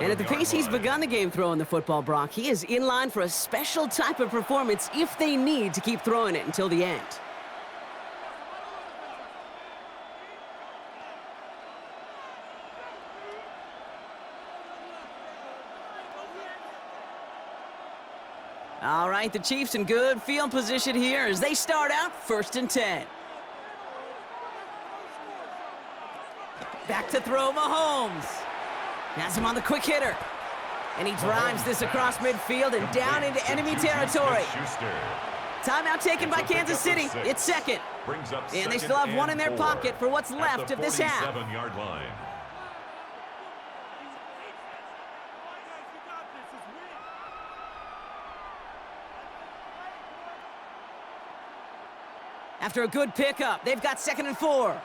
And at the pace he's begun the game throwing the football, Brock, he is in line for a special type of performance if they need to keep throwing it until the end. All right, the Chiefs in good field position here as they start out 1st and 10. Back to throw, Mahomes. Has him on the quick hitter. And he drives this across midfield and down into enemy territory. Timeout taken by Kansas City. It's 2nd. And they still have one in their pocket for what's left of this half. After a good pickup, they've got 2nd and 4.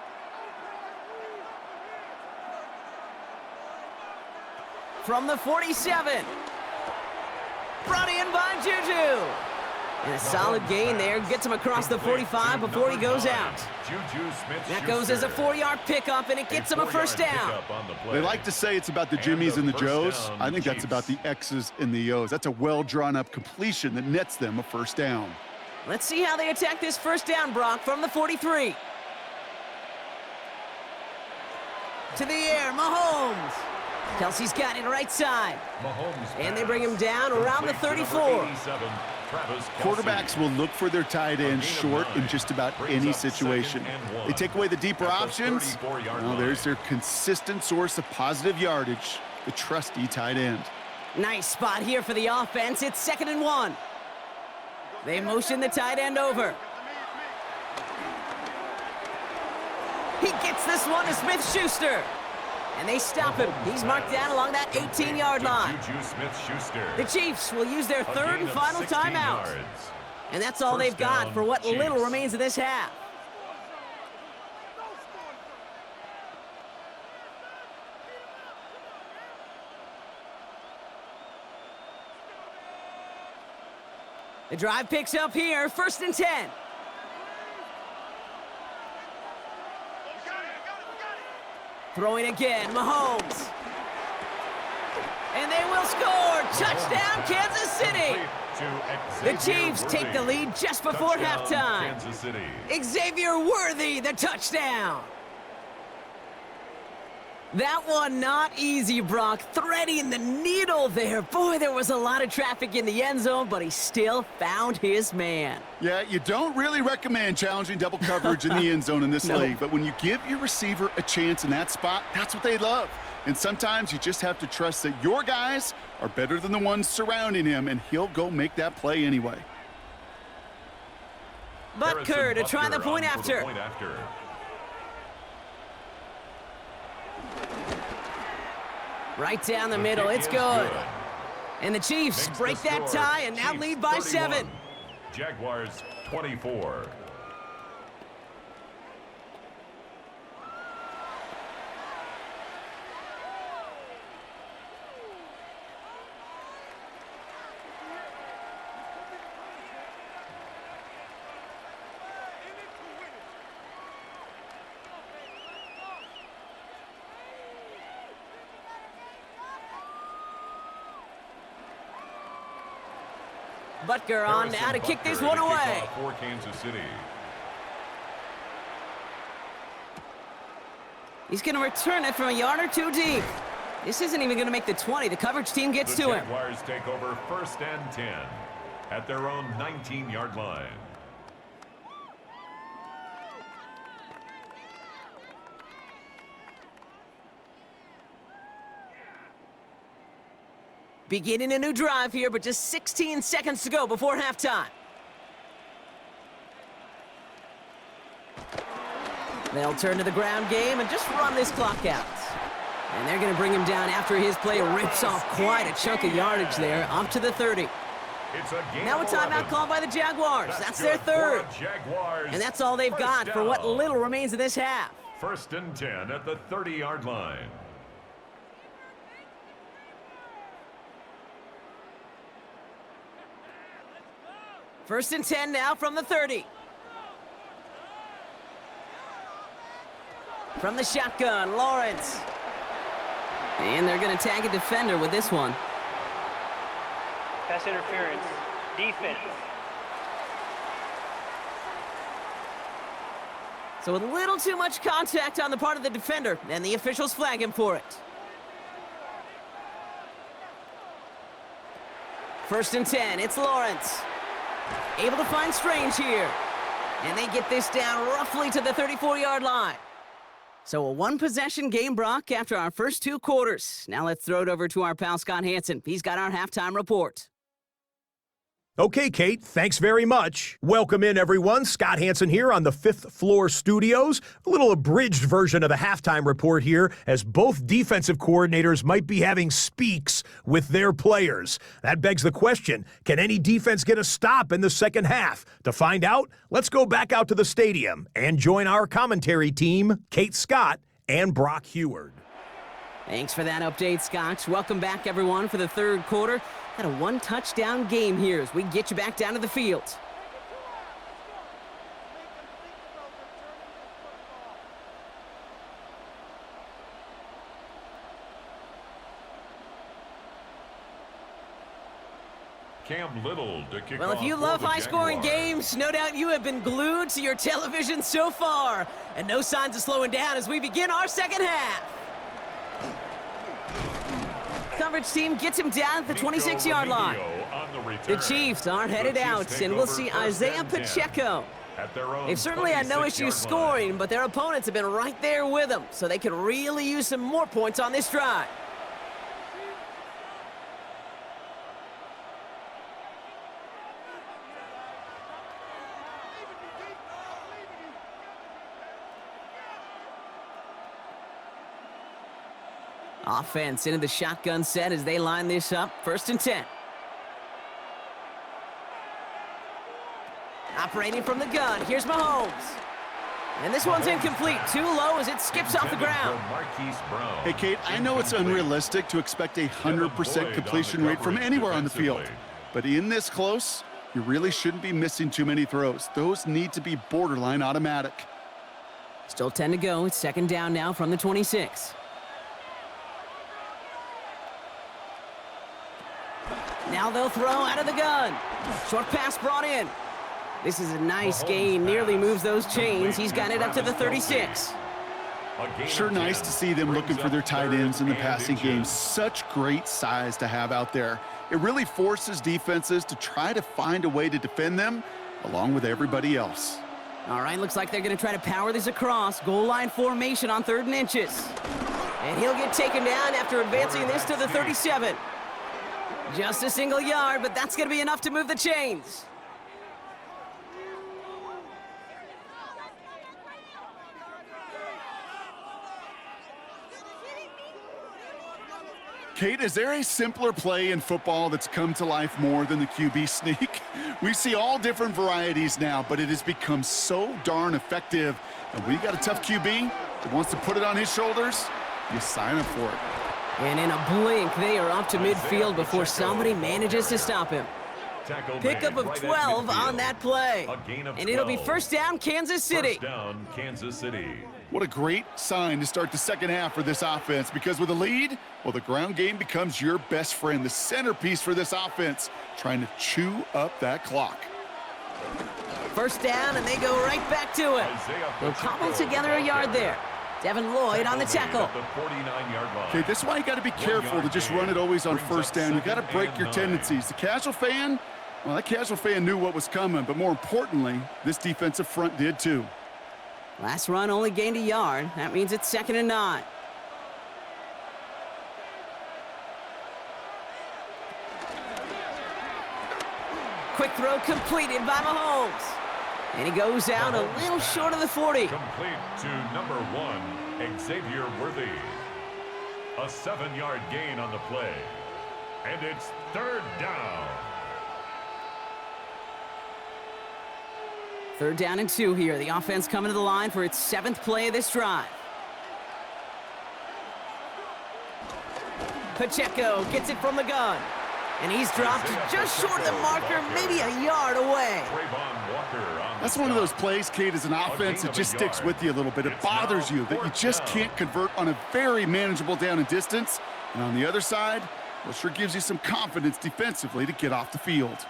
From the 47. Brought in by Juju. And a solid gain there. Gets him across the 45 before he goes out. That goes as a 4-yard pickup, and it gets him a 1st down. They like to say it's about the Jimmies and the Joes. I think that's about the X's and the O's. That's a well-drawn-up completion that nets them a 1st down. Let's see how they attack this 1st down, Brock, from the 43. To the air, Mahomes. Kelsey's got it right side. And they bring him down around the 34. Quarterbacks will look for their tight end short in just about any situation. They take away the deeper options. Well, there's their consistent source of positive yardage, the trusty tight end. Nice spot here for the offense. It's 2nd and 1. They motion the tight end over. He gets this one to Smith-Schuster. And they stop him. He's marked down along that 18-yard line. The Chiefs will use their 3rd and final timeout. And that's all they've got for what little remains of this half. The drive picks up here, 1st and 10. Throwing again, Mahomes. And they will score. Touchdown, Kansas City. The Chiefs take the lead just before halftime. Xavier Worthy, the touchdown. That one not easy, Brock. Threading the needle there. Boy, there was a lot of traffic in the end zone, but he still found his man. Yeah, you don't really recommend challenging double coverage in the end zone in this league, but when you give your receiver a chance in that spot, that's what they love. And sometimes you just have to trust that your guys are better than the ones surrounding him, and he'll go make that play anyway. Butker to try the point after. Right down the The middle. kick It's is good. And the Chiefs Makes break the that score, tie and now Chiefs lead by 31, 7. Jaguars 24. Butker on now to kick this one away. For Kansas City. He's going to return it from a yard or two deep. This isn't even going to make the 20. The coverage team gets The to him. Jaguars take over 1st and 10 at their own 19-yard line. Beginning a new drive here, but just 16 seconds to go before halftime. They'll turn to the ground game and just run this clock out. And they're going to bring him down after his play rips off quite a chunk of yardage there, up to the 30. It's a game Now a timeout called by the Jaguars. That's their third. Jaguars. And that's all they've got for what little remains of this half. 1st and 10 at the 30-yard line. First and 10 now from the 30. From the shotgun, Lawrence. And they're going to tag a defender with this one. Pass interference. Defense. So a little too much contact on the part of the defender, and the officials flag him for it. First and 10, it's Lawrence. Able to find Strange here. And they get this down roughly to the 34-yard line. So a one-possession game, Brock, after our first 2 quarters. Now let's throw it over to our pal Scott Hansen. He's got our halftime report. Okay, Kate, thanks very much. Welcome in, everyone. Scott Hansen here on the 5th floor studios. A little abridged version of the halftime report here, as both defensive coordinators might be having speaks with their players. That begs the question, can any defense get a stop in the second half? To find out, let's go back out to the stadium and join our commentary team, Kate Scott and Brock Heward. Thanks for that update, Scotch. Welcome back, everyone, for the third quarter. Got a one-touchdown game here as we get you back down to the field. Cam Little to kick Well, off if you for love the high-scoring Jaguars. games, no doubt you have been glued to your television so far. And no signs of slowing down as we begin our second half. Coverage team gets him down at the 26-yard line. The Chiefs are headed out, and we'll see Isaiah Pacheco. They've certainly had no issue scoring, but their opponents have been right there with them, so they could really use some more points on this drive. Offense into the shotgun set as they line this up. 1st and 10. Operating from the gun. Here's Mahomes. And this one's incomplete. Too low as it skips off the ground. Hey, Kate, I know it's unrealistic to expect a 100% completion rate from anywhere on the field. But in this close, you really shouldn't be missing too many throws. Those need to be borderline automatic. Still 10 to go. It's 2nd down now from the 26. Now they'll throw out of the gun. Short pass brought in. This is a nice gain. Nearly moves those chains. He's got it up to the 36. Sure nice to see them looking for their tight ends in the passing game. Such great size to have out there. It really forces defenses to try to find a way to defend them along with everybody else. All right, looks like they're going to try to power this across. Goal line formation on 3rd and inches. And he'll get taken down after advancing this to the 37. Just a single yard, but that's going to be enough to move the chains. Kate, is there a simpler play in football that's come to life more than the QB sneak? We see all different varieties now, but it has become so darn effective. And when you got a tough QB that wants to put it on his shoulders, you sign up for it. And in a blink, they are up to midfield before somebody manages to stop him. Pickup of 12 on that play. And it'll be first down, Kansas City. First down, Kansas City. What a great sign to start the second half for this offense, because with a lead, well, the ground game becomes your best friend, the centerpiece for this offense, trying to chew up that clock. First down, and they go right back to it. They'll cobble together a yard there. Devin Lloyd on the tackle. Okay, this is why you got to be careful to just run it always on first down. You got to break your tendencies. The casual fan, well, that casual fan knew what was coming, but more importantly, this defensive front did too. Last run only gained a yard. That means it's 2nd and 9. Quick throw completed by Mahomes. And he goes out a little short of the 40. Complete to number 1, Xavier Worthy. A 7-yard gain on the play. And it's 3rd down. 3rd down and 2 here. The offense coming to the line for its 7th play of this drive. Pacheco gets it from the gun. And he's dropped just short of the marker, maybe a yard away. That's one of those plays, Kate, as an offense that just sticks with you a little bit. It bothers you that you just can't convert on a very manageable down and distance. And on the other side, well, it sure gives you some confidence defensively to get off the field.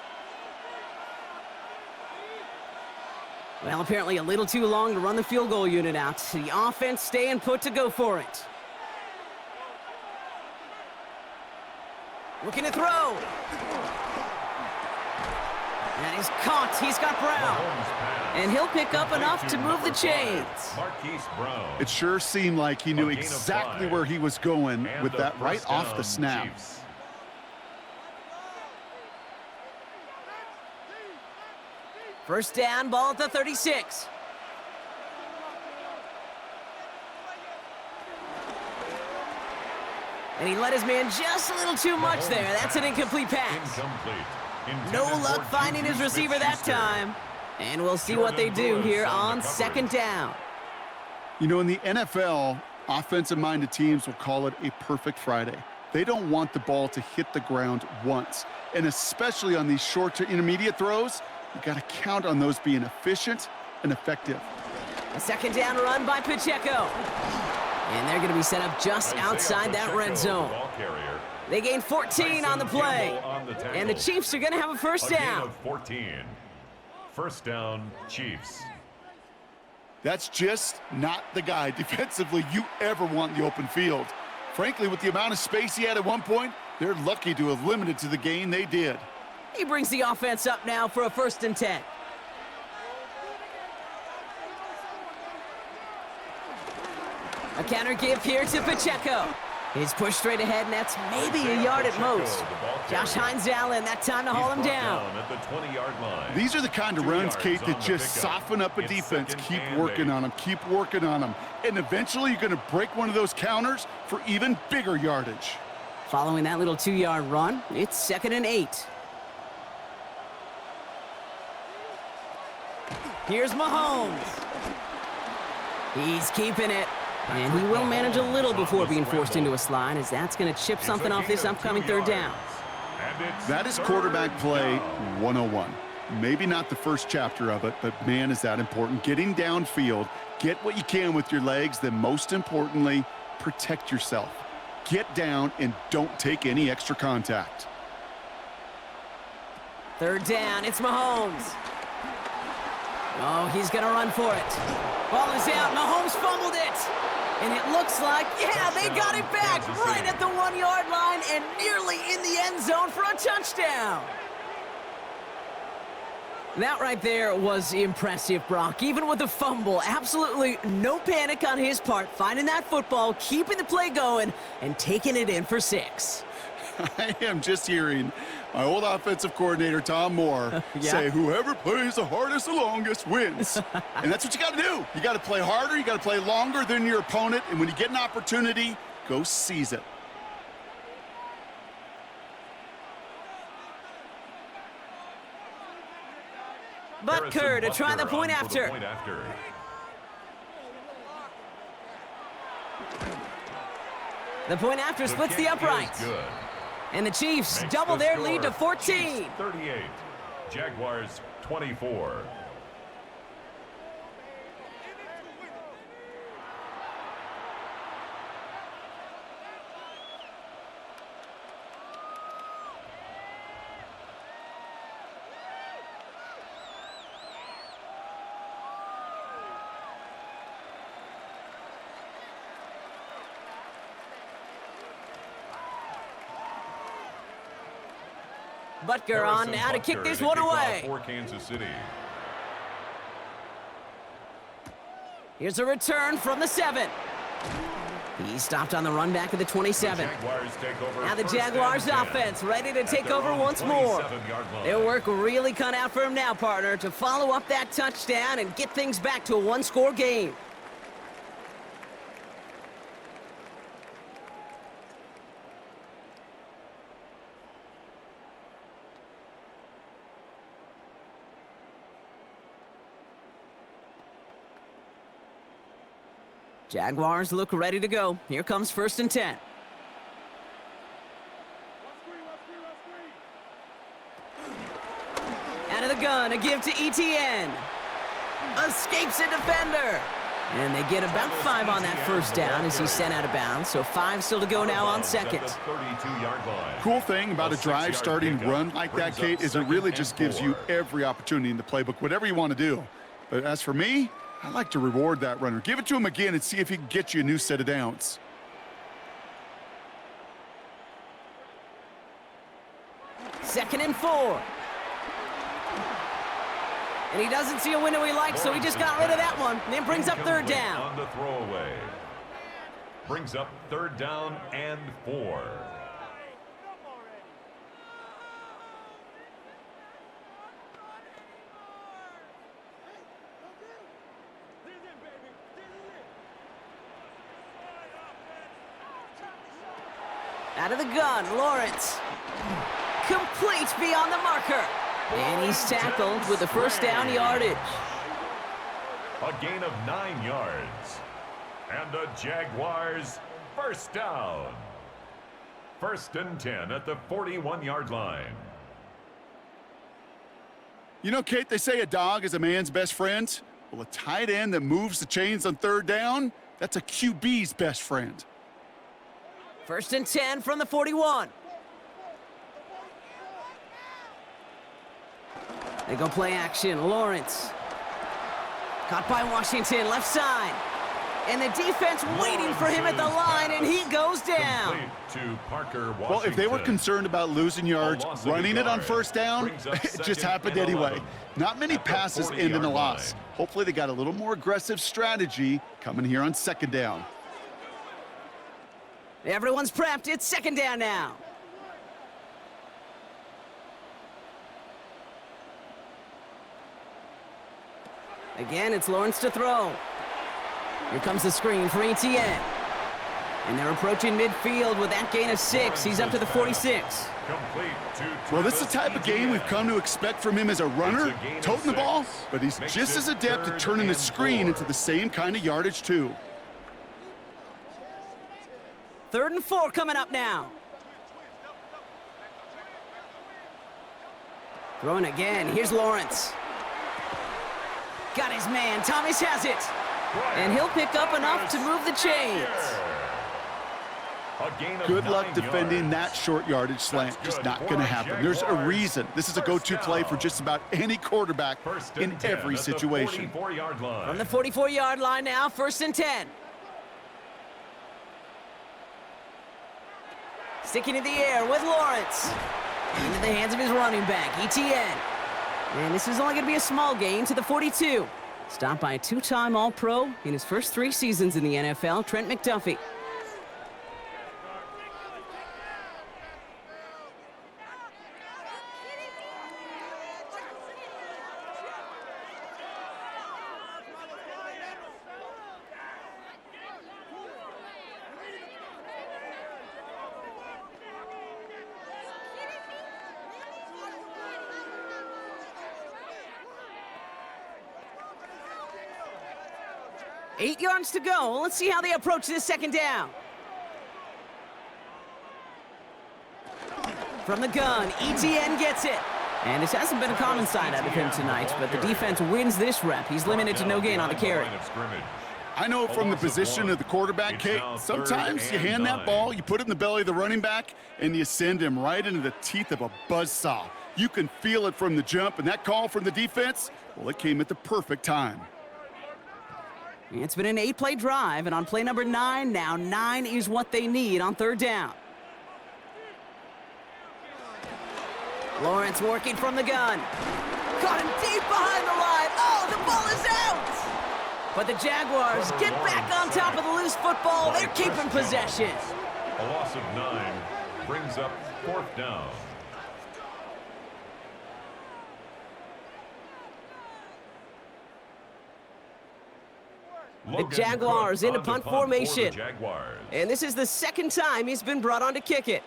Well, apparently a little too long to run the field goal unit out. The offense staying put to go for it. Looking to throw. That is caught. He's got Brown. And he'll pick up enough to move the chains. It sure seemed like he knew exactly where he was going with that right off the snap. First down, ball at the 36. And he let his man just a little too much there. That's an incomplete pass. No luck finding his receiver that time. And we'll see what they do here on 2nd down. You know, in the NFL, offensive-minded teams will call it a perfect Friday. They don't want the ball to hit the ground once. And especially on these short to intermediate throws, you got to count on those being efficient and effective. A 2nd down run by Pacheco. And they're going to be set up just outside that red zone. They gain 14 on the play. And the Chiefs are going to have a first down. 14. First down, Chiefs. That's just not the guy defensively you ever want in the open field. Frankly, with the amount of space he had at one point, they're lucky to have limited to the gain they did. He brings the offense up now for a 1st and 10. A counter give here to Pacheco. He's pushed straight ahead, and that's maybe a yard at most. Josh Hines-Allen, that time to haul him down. At the 20-yard line. These are the kind of runs, Kate, that just soften up a defense. Keep working on them, keep working on them. And eventually you're going to break one of those counters for even bigger yardage. Following that little 2-yard run, it's 2nd and 8. Here's Mahomes. He's keeping it. And he will manage a little before being forced into a slide, as that's going to chip something off this upcoming 3rd down. That is quarterback play 101. Maybe not the first chapter of it, but man, is that important. Getting downfield, get what you can with your legs, then most importantly, protect yourself. Get down and don't take any extra contact. 3rd down, it's Mahomes. Oh, he's going to run for it. Ball is out, Mahomes fumbled it. And it looks like, yeah, they got it back right at the 1-yard line and nearly in the end zone for a touchdown. That right there was impressive, Brock. Even with the fumble, absolutely no panic on his part, finding that football, keeping the play going, and taking it in for 6. I am just hearing my old offensive coordinator, Tom Moore, say, whoever plays the hardest the longest wins. And that's what you got to do. You got to play harder. You got to play longer than your opponent. And when you get an opportunity, go seize it. Butker to try the Butker point on for the after. point after. The point after splits the kick uprights. is good. And the Chiefs Makes double the their score lead to 14. Chiefs 38, Jaguars 24. Butker on Harrison now to kick Butker this to one kick off away. For Kansas City. Here's a return from the 7. He stopped on the run back of the 27. Jaguars take over. Now the first Jaguars and 10 offense ready to at take their over own once more. 27-yard line. Their work really cut out for him now, partner, to follow up that touchdown and get things back to a one-score game. Jaguars look ready to go. Here comes 1st and 10. Out of the gun, a give to ETN. Escapes a defender. And they get about 5 on that first down as he's sent out of bounds. So 5 still to go now on second. At the 32-yard line. Cool thing about a drive 6-yard starting pickup run like that, brings Kate, up is it really second just and gives you 4. every opportunity in the playbook, whatever you want to do. But as for me, I like to reward that runner. Give it to him again and see if he can get you a new set of downs. Second and 4. And he doesn't see a window he likes, so he just got rid of that one. And then brings up 3rd down. On the throwaway. Brings up 3rd down and 4. Out of the gun, Lawrence. Complete beyond the marker. And he's tackled with the first down yardage. A gain of 9 yards. And the Jaguars first down. 1st and 10 at the 41-yard line. You know, Kate, they say a dog is a man's best friend. Well, a tight end that moves the chains on 3rd down, that's a QB's best friend. 1st and 10 from the 41. They go play action. Lawrence. Caught by Washington, left side. And the defense waiting for him at the line, and he goes down. Complete to Parker Washington. Well, if they were concerned about losing yards, A loss of a running it on yard 1st down, brings up it just 2nd happened and anyway. 11 Not many at the passes end in a 40-yard loss. line. Hopefully they got a little more aggressive strategy coming here on 2nd down. Everyone's prepped. It's 2nd down now. Again, it's Lawrence to throw. Here comes the screen for ETN. And they're approaching midfield with that gain of 6. He's up to the 46. Complete to Well, this is the Travis type of game we've come to expect from him as a runner, It's a gain of toting the ball, 6. but he's Makes just it as adept at 3rd turning the and screen 4. into the same kind of yardage, too. 3rd and 4 coming up now. Throwing again. Here's Lawrence. Got his man. Thomas has it. And he'll pick up enough to move the chains. A gain of Good 9 luck defending yards. that short yardage slant. That's Just good not for going to the happen. There's a Jaguars. reason. This is a First go-to play down. for just about any quarterback 1st in and 10 every at the situation. 44-yard line. From the 44-yard line now, 1st and 10. Sticking in the air with Lawrence. Into the hands of his running back, ETN. And this is only going to be a small gain to the 42. Stopped by a 2-time All-Pro in his first 3 seasons in the NFL, Trent McDuffie. 8 yards to go. Let's see how they approach this second down. From the gun, ETN gets it. And this hasn't been a common sight out of him tonight, but the defense wins this rep. He's limited to no gain on the carry. I know from the position of the quarterback, Kate, sometimes you hand that ball, you put it in the belly of the running back, and you send him right into the teeth of a buzzsaw. You can feel it from the jump, and that call from the defense, well, it came at the perfect time. It's been an 8-play drive, and on play number 9 now, 9 is what they need on third down. Lawrence working from the gun. Caught him deep behind the line. Oh, the ball is out! But the Jaguars get back on top of the loose football. They're keeping possession. A loss of 9 brings up fourth down. The Jaguars in a punt formation. Jaguars. And this is the second time he's been brought on to kick it.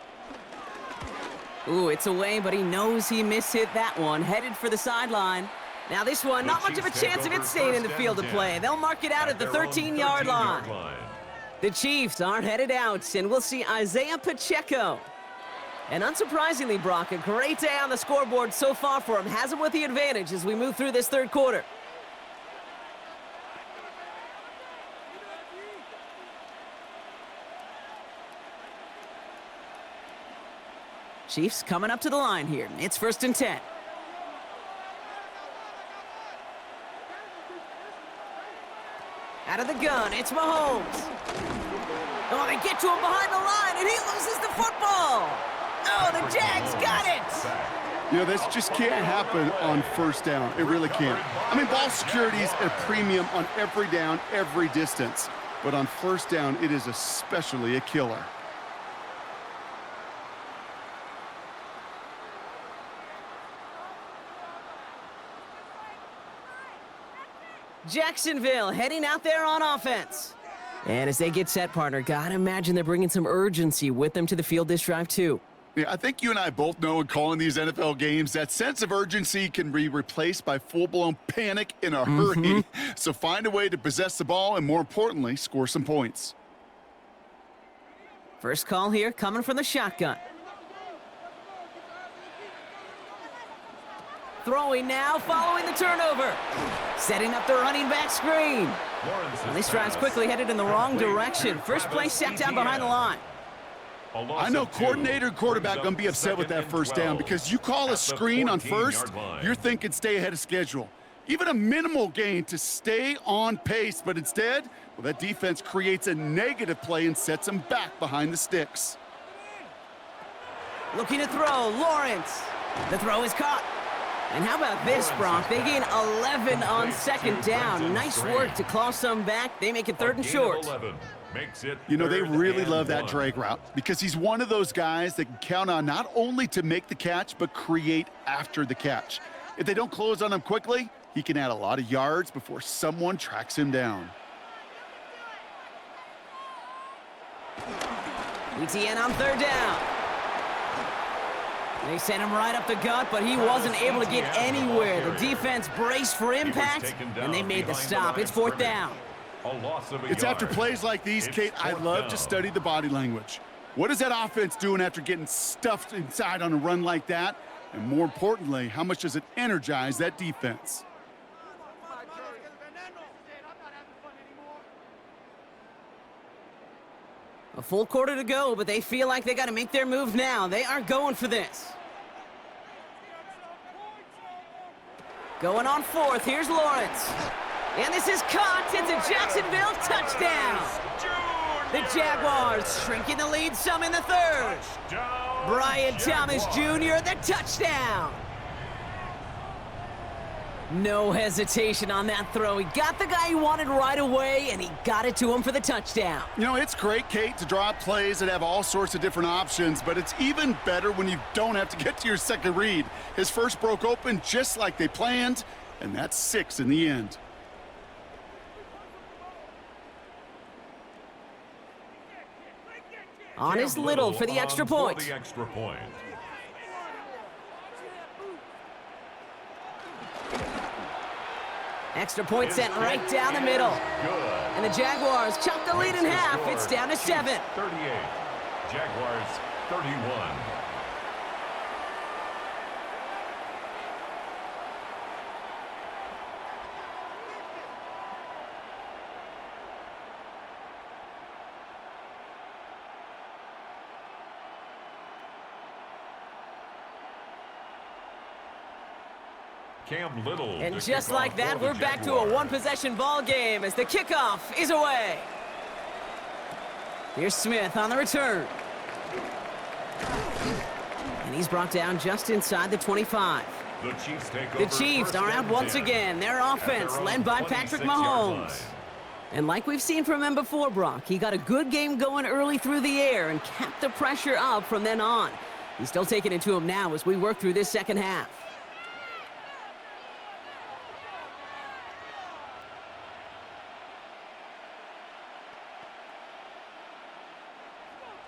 Ooh, it's away, but he knows he mishit that one. Headed for the sideline. Now this one, not much of a chance of it staying in the field of play. They'll mark it out at the 13-yard line. The Chiefs are headed out, and we'll see Isaiah Pacheco. And unsurprisingly, Brock, a great day on the scoreboard so far for him. Has him with the advantage as we move through this third quarter. Chiefs coming up to the line here. It's 1st and 10. Out of the gun, it's Mahomes. Oh, they get to him behind the line, and he loses the football. Oh, the Jags got it. You know, this just can't happen on first down. It really can't. I mean, ball security is a premium on every down, every distance. But on first down, it is especially a killer. Jacksonville heading out there on offense. And as they get set, partner, gotta imagine they're bringing some urgency with them to the field this drive, too. Yeah, I think you and I both know in calling these NFL games, that sense of urgency can be replaced by full-blown panic in a hurry. So find a way to possess the ball and, more importantly, score some points. First call here coming from the shotgun. Throwing now, following the turnover. Setting up the running back screen. Well, this drive's quickly headed in the wrong direction. First play set down behind the line. I know coordinator and quarterback going to be upset with that first down because you call a screen on first, you're thinking stay ahead of schedule. Even a minimal gain to stay on pace, but instead, well, that defense creates a negative play and sets them back behind the sticks. Looking to throw, Lawrence. The throw is caught. And how about this, Brock? They gain 11 on second down. Nice work to claw some back. They make it 3rd and short. You know, they really love that drag route because he's one of those guys that can count on not only to make the catch, but create after the catch. If they don't close on him quickly, he can add a lot of yards before someone tracks him down. ETN on 3rd down. They sent him right up the gut, but he wasn't able to get anywhere. The defense braced for impact, and they made the stop. It's 4th down. It's after plays like these, Kate, I love to study the body language. What is that offense doing after getting stuffed inside on a run like that? And more importantly, how much does it energize that defense? A full quarter to go, but they feel like they got to make their move now. They are going for this. Going on 4th, here's Lawrence. And this is caught. It's a Jacksonville touchdown. The Jaguars shrinking the lead some in the 3rd. Brian Thomas Jr., the touchdown. No hesitation on that throw. He got the guy he wanted right away, and he got it to him for the touchdown. You know, it's great, Kate, to draw up plays that have all sorts of different options, but it's even better when you don't have to get to your second read. His first broke open just like they planned, and that's 6 in the end. On his Little for the extra point. Extra point sent right down the middle. Good. And the Jaguars chop the lead in half. It's down to 7. 38. Jaguars 31. Cam Little. And just like that, we're back to a one-possession ball game as the kickoff is away. Here's Smith on the return. And he's brought down just inside the 25. The Chiefs take The over Chiefs are out once again. Their offense led by Patrick Mahomes. And like we've seen from him before, Brock, he got a good game going early through the air and kept the pressure up from then on. He's still taking it to him now as we work through this second half.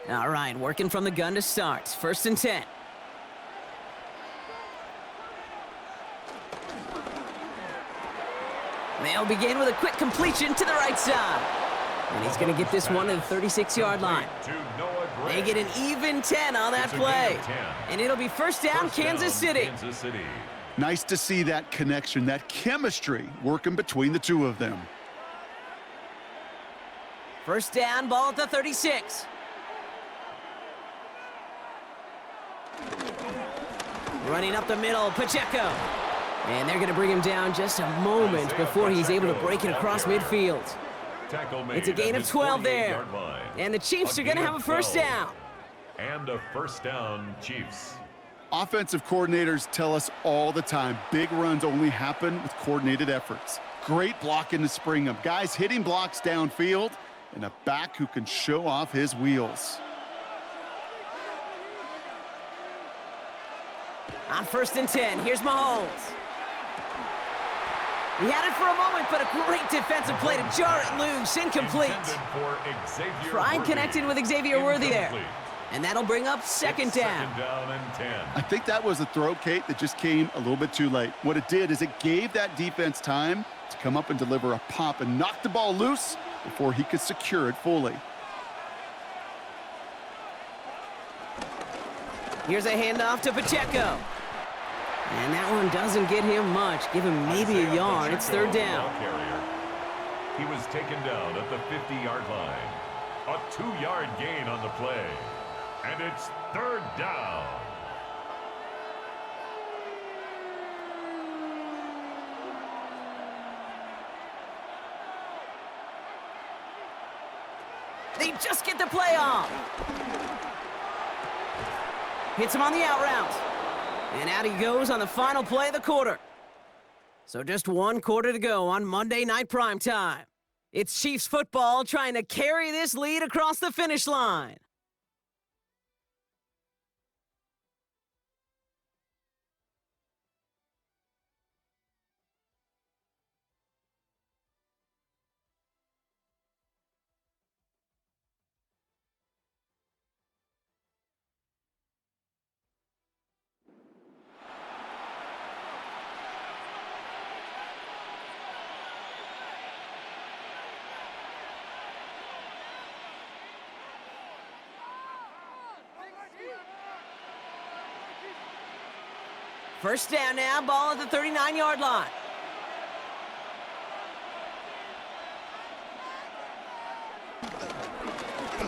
All right, working from the gun to start. 1st and 10. They'll begin with a quick completion to the right side. And he's going to get this one to the 36-yard line. They get an even 10 on that play. And it'll be 1st down, Kansas City. Nice to see that connection, that chemistry working between the two of them. 1st down, ball at the 36. Running up the middle, Pacheco. And they're going to bring him down just a moment before he's able to break it across midfield. It's a gain of 12 there. And the Chiefs are going to have a 1st down. And a 1st down, Chiefs. Offensive coordinators tell us all the time, big runs only happen with coordinated efforts. Great blocking to spring them. Guys hitting blocks downfield, and a back who can show off his wheels. On 1st and 10, here's Mahomes. He had it for a moment, but a great defensive play to jar it loose. Incomplete. Tried connecting with Xavier Worthy there. And that'll bring up 2nd down. 2nd down and 10. I think that was a throw, Kate, that just came a little bit too late. What it did is it gave that defense time to come up and deliver a pop and knock the ball loose before he could secure it fully. Here's a handoff to Pacheco. And that one doesn't get him much. Give him maybe a yard. It's 3rd down. He was taken down at the 50-yard line. A 2-yard gain on the play. And it's 3rd down. They just get the play off. Hits him on the out route. And out he goes on the final play of the quarter. So just 1 quarter to go on Monday Night Primetime. It's Chiefs football trying to carry this lead across the finish line. First down now, ball at the 39-yard line.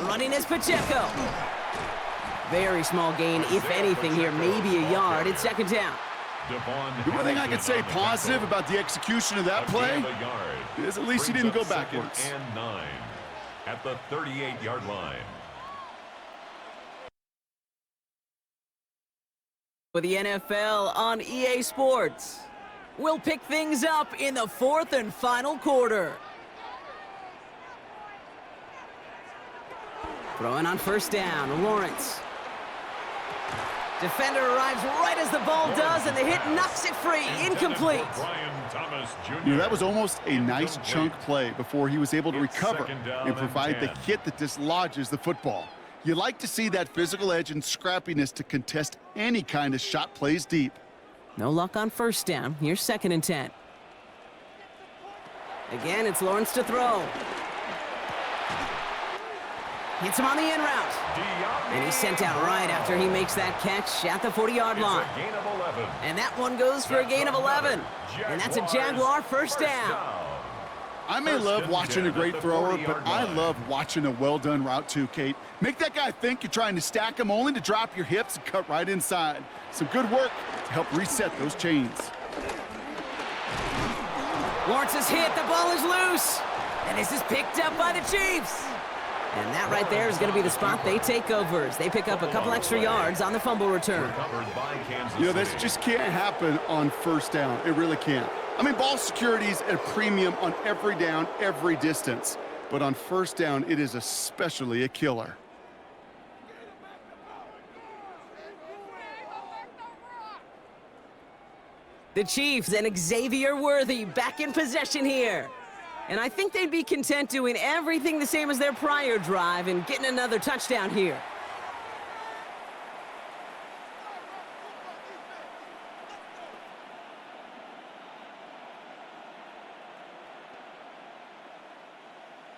Running is Pacheco. Very small gain, if anything here, maybe a yard. It's 2nd down. The one thing I can say positive about the execution of that play is at least he didn't go backwards. And 9 at the 38-yard line. With the NFL on EA Sports, we'll pick things up in the 4th and final quarter. Throwing on 1st down, Lawrence. Defender arrives right as the ball does, and the hit knocks it free. Incomplete. That was almost a nice chunk play before he was able to recover and provide the hit that dislodges the football. You like to see that physical edge and scrappiness to contest any kind of shot plays deep. No luck on 1st down. Here's 2nd and 10. Again, it's Lawrence to throw. Hits him on the in route. And he's sent out right after he makes that catch at the 40-yard line. Gain of 11. And that one goes for a gain of 11. And that's a Jaguar first down. I may love watching a great thrower, but I love watching a well-done route too, Kate. Make that guy think you're trying to stack him only to drop your hips and cut right inside. Some good work to help reset those chains. Lawrence is hit. The ball is loose. And this is picked up by the Chiefs. And that right there is going to be the spot they take over as they pick up a couple extra yards on the fumble return. You know, this just can't happen on first down. It really can't. I mean, ball security is at a premium on every down, every distance. But on first down, it is especially a killer. The Chiefs and Xavier Worthy back in possession here. And I think they'd be content doing everything the same as their prior drive and getting another touchdown here.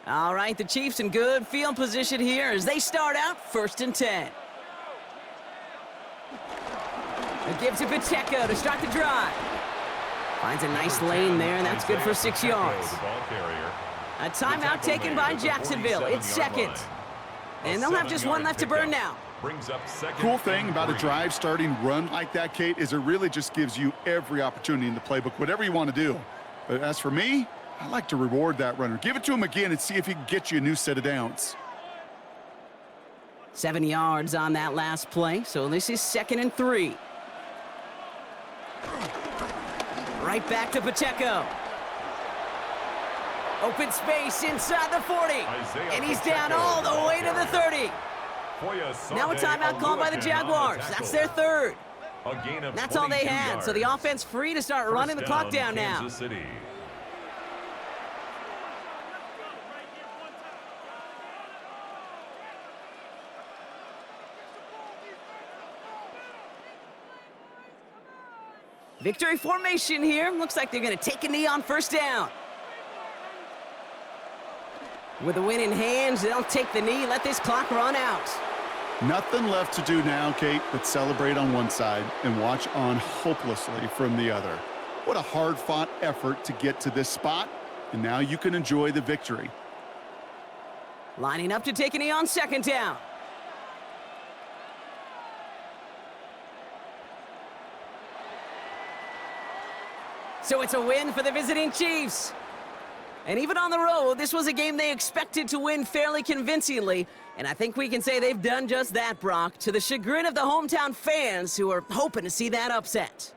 All right, the Chiefs in good field position here as they start out 1st and 10. It gives to Pacheco to start the drive. Finds a nice lane there, and that's good for 6 yards. A timeout taken by Jacksonville. It's second. And they'll have just one left to burn now. Cool thing about a drive starting run like that, Kate, is it really just gives you every opportunity in the playbook, whatever you want to do. But as for me, I like to reward that runner. Give it to him again and see if he can get you a new set of downs. 7 yards on that last play, so this is 2nd and 3. Right back to Pacheco. Open space inside the 40. And he's down all the way to the 30. Now a timeout called by the Jaguars. That's their 3rd. That's all they had, so the offense free to start running the clock down now. Victory formation here. Looks like they're going to take a knee on first down. With the win in hands, they'll take the knee, let this clock run out. Nothing left to do now, Kate, but celebrate on one side and watch on hopelessly from the other. What a hard-fought effort to get to this spot, and now you can enjoy the victory. Lining up to take a knee on 2nd down. So it's a win for the visiting Chiefs. And even on the road, this was a game they expected to win fairly convincingly. And I think we can say they've done just that, Brock, to the chagrin of the hometown fans who are hoping to see that upset.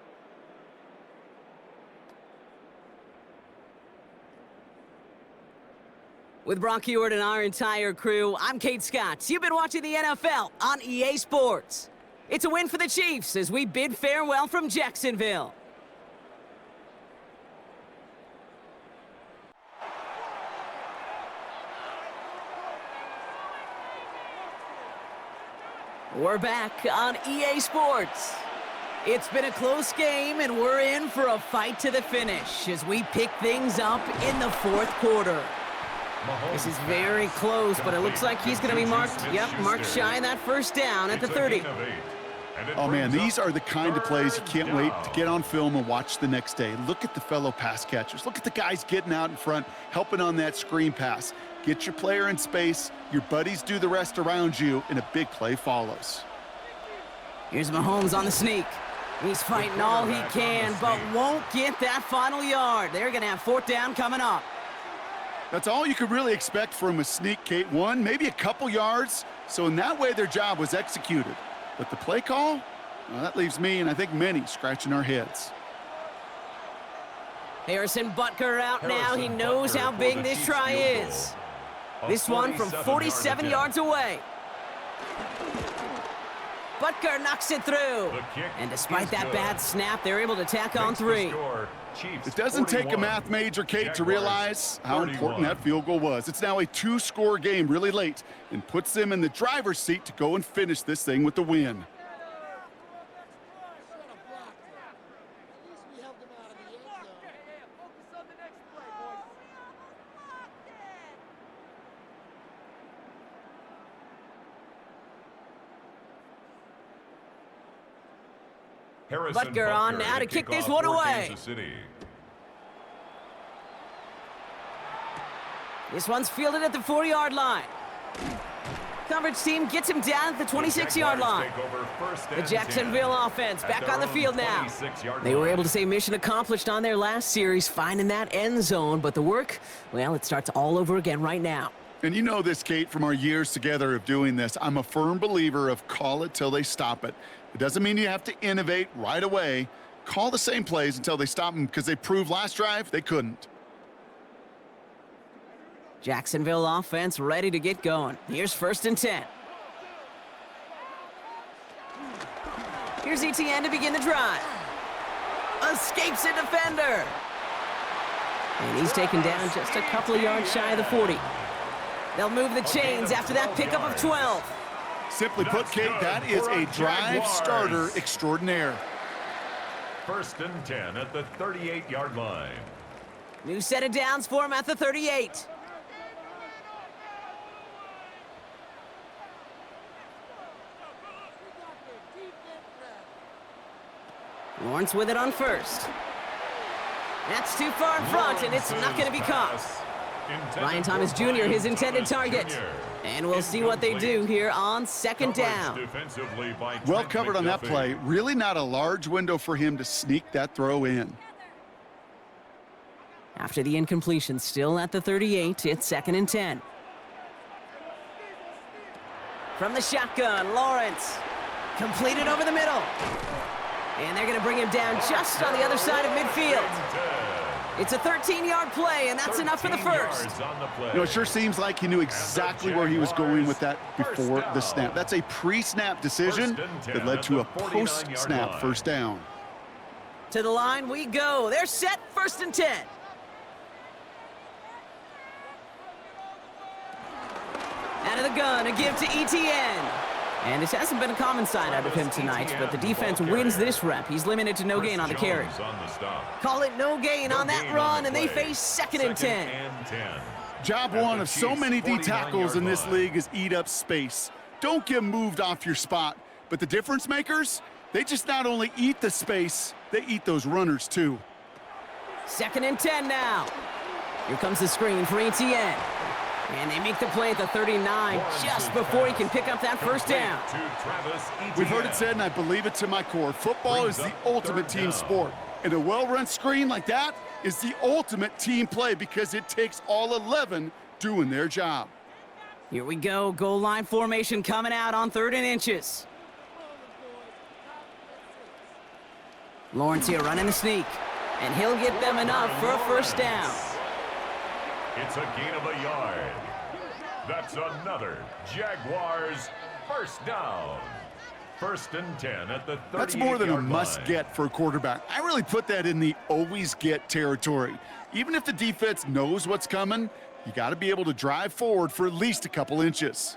With Brock Ewart and our entire crew, I'm Kate Scott. You've been watching the NFL on EA Sports. It's a win for the Chiefs as we bid farewell from Jacksonville. We're back on EA Sports. It's been a close game, and we're in for a fight to the finish as we pick things up in the 4th quarter. This is very close, but it looks like he's going to be marked shy of that first down at the 30. Oh, man, these are the kind of plays you can't wait to get on film and watch the next day. Look at the fellow pass catchers. Look at the guys getting out in front, helping on that screen pass. Get your player in space, your buddies do the rest around you, and a big play follows. Here's Mahomes on the sneak. He's fighting all he can, but won't get that final yard. They're going to have 4th down coming up. That's all you could really expect from a sneak, Kate. 1, maybe a couple yards. So in that way, their job was executed. But the play call, well, that leaves me and I think many scratching our heads. Harrison Butker out now. He knows how big this try is. This one from 47 yards away. Butker knocks it through. And despite that bad snap, they're able to tack on 3. It doesn't take a math major, Kate, to realize how important that field goal was. It's now a 2-score game really late and puts them in the driver's seat to go and finish this thing with the win. Harrison Butker on now to kick this one away. Kansas City. This one's fielded at the 4-yard line. Coverage team gets him down at the 26-yard line. The Jacksonville offense back on the field now. They were able to say mission accomplished on their last series, finding that end zone, but the work, well, it starts all over again right now. And you know this, Kate, from our years together of doing this. I'm a firm believer of call it till they stop it. It doesn't mean you have to innovate right away. Call the same plays until they stop them, because they proved last drive they couldn't. Jacksonville offense ready to get going. Here's 1st and 10. Here's ETN to begin the drive. Escapes a defender. And he's taken down just a couple of yards shy of the 40. They'll move the chains after that pickup of 12. Simply put, Kate, that is a drive starter extraordinaire. 1st and 10 at the 38-yard line. New set of downs for him at the 38. Lawrence with it on 1st. That's too far in front, and it's not going to be caught. Ryan Thomas Jr., his intended target. And we'll see what they do here on 2nd down. Well covered on that play. Really not a large window for him to sneak that throw in. After the incompletion, still at the 38, it's 2nd and 10. From the shotgun, Lawrence. Completed over the middle. And they're going to bring him down just on the other side of midfield. It's a 13-yard play, and that's enough for the first. You know, it sure seems like he knew exactly where he was going with that before the snap. That's a pre-snap decision that led to a post-snap first down. To the line we go. They're set, 1st and 10. Out of the gun, a give to ETN. And this hasn't been a common side out of him tonight, but the defense wins this rep. He's limited to no gain on the carry. Call it no gain on that run, and they face 2nd and 10. Job one of so many D tackles in this league is eat up space. Don't get moved off your spot. But the difference makers, they just not only eat the space, they eat those runners too. 2nd and 10 now. Here comes the screen for ETN. And they make the play at the 39 just before he can pick up that first down. We've heard it said, and I believe it to my core, football is the ultimate team sport. And a well-run screen like that is the ultimate team play because it takes all 11 doing their job. Here we go, goal line formation coming out on 3rd and inches. Lawrence here running the sneak, and he'll get them enough for a first down. It's a gain of a yard. That's another Jaguars first down. 1st and 10 at the 38-yard line. That's more than a must-get for a quarterback. I really put that in the always-get territory. Even if the defense knows what's coming, you got to be able to drive forward for at least a couple inches.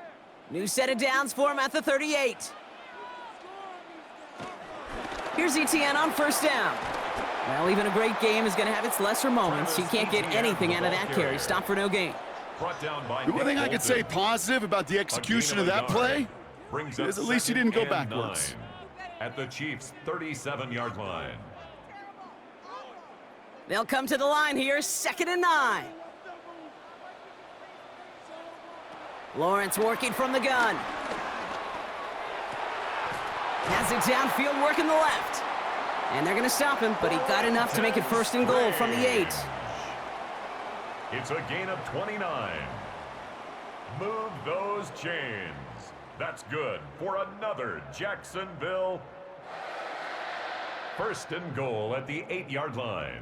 New set of downs for him at the 38. Here's ETN on 1st down. Well, even a great game is going to have its lesser moments. He can't get anything out of that carry. Stop for no gain. The one thing I could say positive about the execution of that play is at least he didn't go backwards. At the Chiefs' 37-yard line. They'll come to the line here, 2nd and 9. Lawrence working from the gun. Has it downfield, working the left. And they're going to stop him, but he got enough to make it 1st and goal from the 8. It's a gain of 29. Move those chains. That's good for another Jacksonville. 1st and goal at the 8-yard line.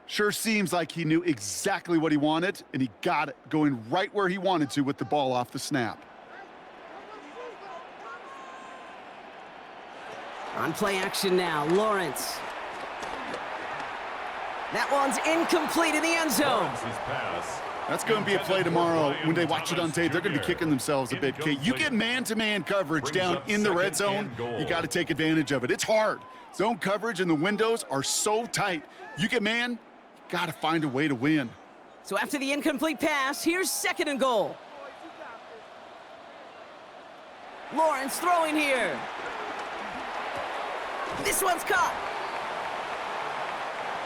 Sure seems like he knew exactly what he wanted, and he got it, going right where he wanted to with the ball off the snap. On play action now, Lawrence. That one's incomplete in the end zone. That's going to be a play tomorrow. When they watch it on tape, they're going to be kicking themselves a bit, Kate. You get man-to-man coverage down in the red zone, you got to take advantage of it. It's hard. Zone coverage and the windows are so tight. You get man, you got to find a way to win. So after the incomplete pass, here's 2nd and goal. Lawrence throwing here. This one's caught.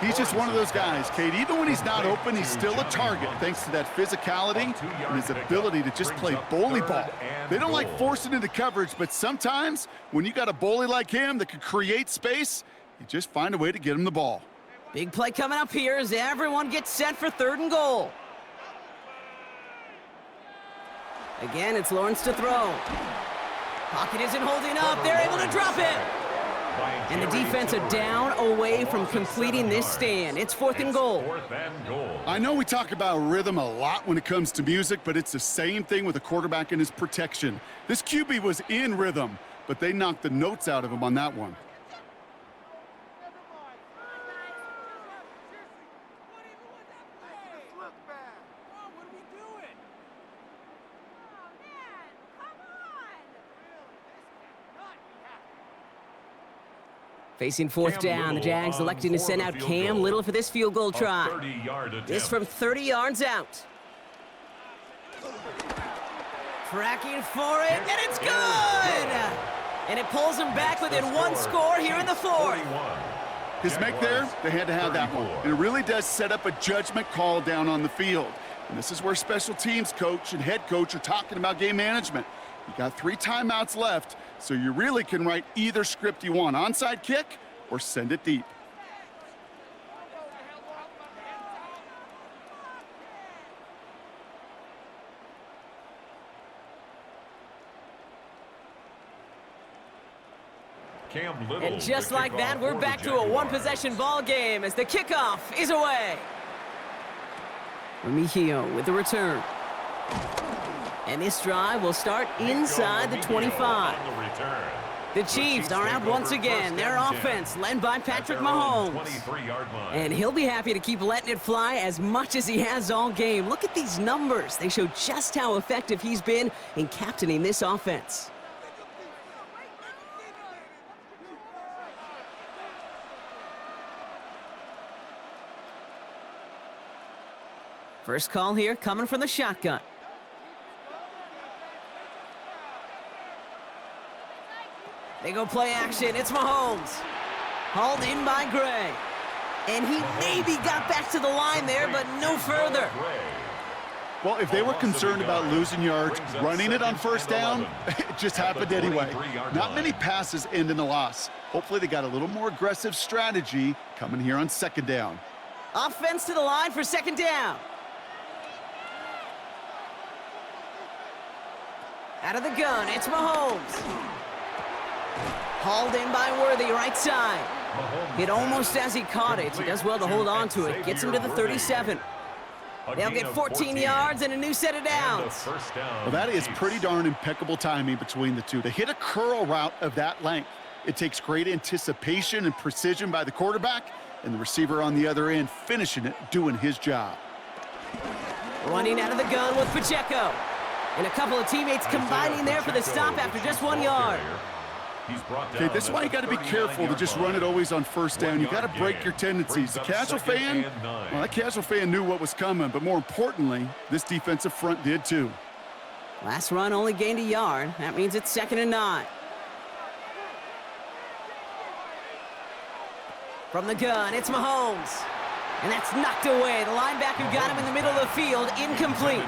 He's just one of those guys, Kate. Even when he's not open, he's still a target thanks to that phicality and his ability to just play bully ball. They don't like forcing into coverage, but sometimes when you got a bully like him that can create space, you just find a way to get him the ball. Big play coming up here as everyone gets set for 3rd and goal. Again, it's Lawrence to throw. Pocket isn't holding up. They're able to drop it. And the defense are down away from completing this stand. It's 4th and goal. I know we talk about rhythm a lot when it comes to music, but it's the same thing with a quarterback and his protection. This QB was in rhythm, but they knocked the notes out of him on that one. Facing 4th down, the Jags electing to send out Cam Little for this field goal try. This from 30 yards out. Tracking for it, and it's good! And it pulls them back within 1 score here in the 4th. His make there, they had to have that one. And it really does set up a judgment call down on the field. And this is where special teams coach and head coach are talking about game management. You got 3 timeouts left, so you really can write either script you want. Onside kick or send it deep. And just like that, we're back to a 1-possession ball game as the kickoff is away. Remigio with the return. And this drive will start inside the 25. The Chiefs are out once again. Their offense led by Patrick Mahomes. And he'll be happy to keep letting it fly as much as he has all game. Look at these numbers. They show just how effective he's been in captaining this offense. First call here coming from the shotgun. They go play action. It's Mahomes. Hauled in by Gray. And he maybe got back to the line there, but no further. Well, if they were concerned about losing yards, running it on 1st down, it just happened anyway. Not many passes end in a loss. Hopefully they got a little more aggressive strategy coming here on 2nd down. Offense to the line for 2nd down. Out of the gun, it's Mahomes. Hauled in by Worthy, right side. Hit almost as he caught it. He does well to hold on to it. Gets him to the 37. They'll get 14 yards and a new set of downs. Well, that is pretty darn impeccable timing between the two. To hit a curl route of that length, it takes great anticipation and precision by the quarterback, and the receiver on the other end finishing it, doing his job. Running out of the gun with Pacheco. And a couple of teammates combining there for the stop after just 1 yard. Okay, this is why you got to be careful to just run it always on 1st down. You got to break your tendencies. The casual fan, well, that casual fan knew what was coming, but more importantly, this defensive front did too. Last run only gained a yard. That means it's 2nd and 9. From the gun, it's Mahomes. And that's knocked away. The linebacker got him in the middle of the field, incomplete.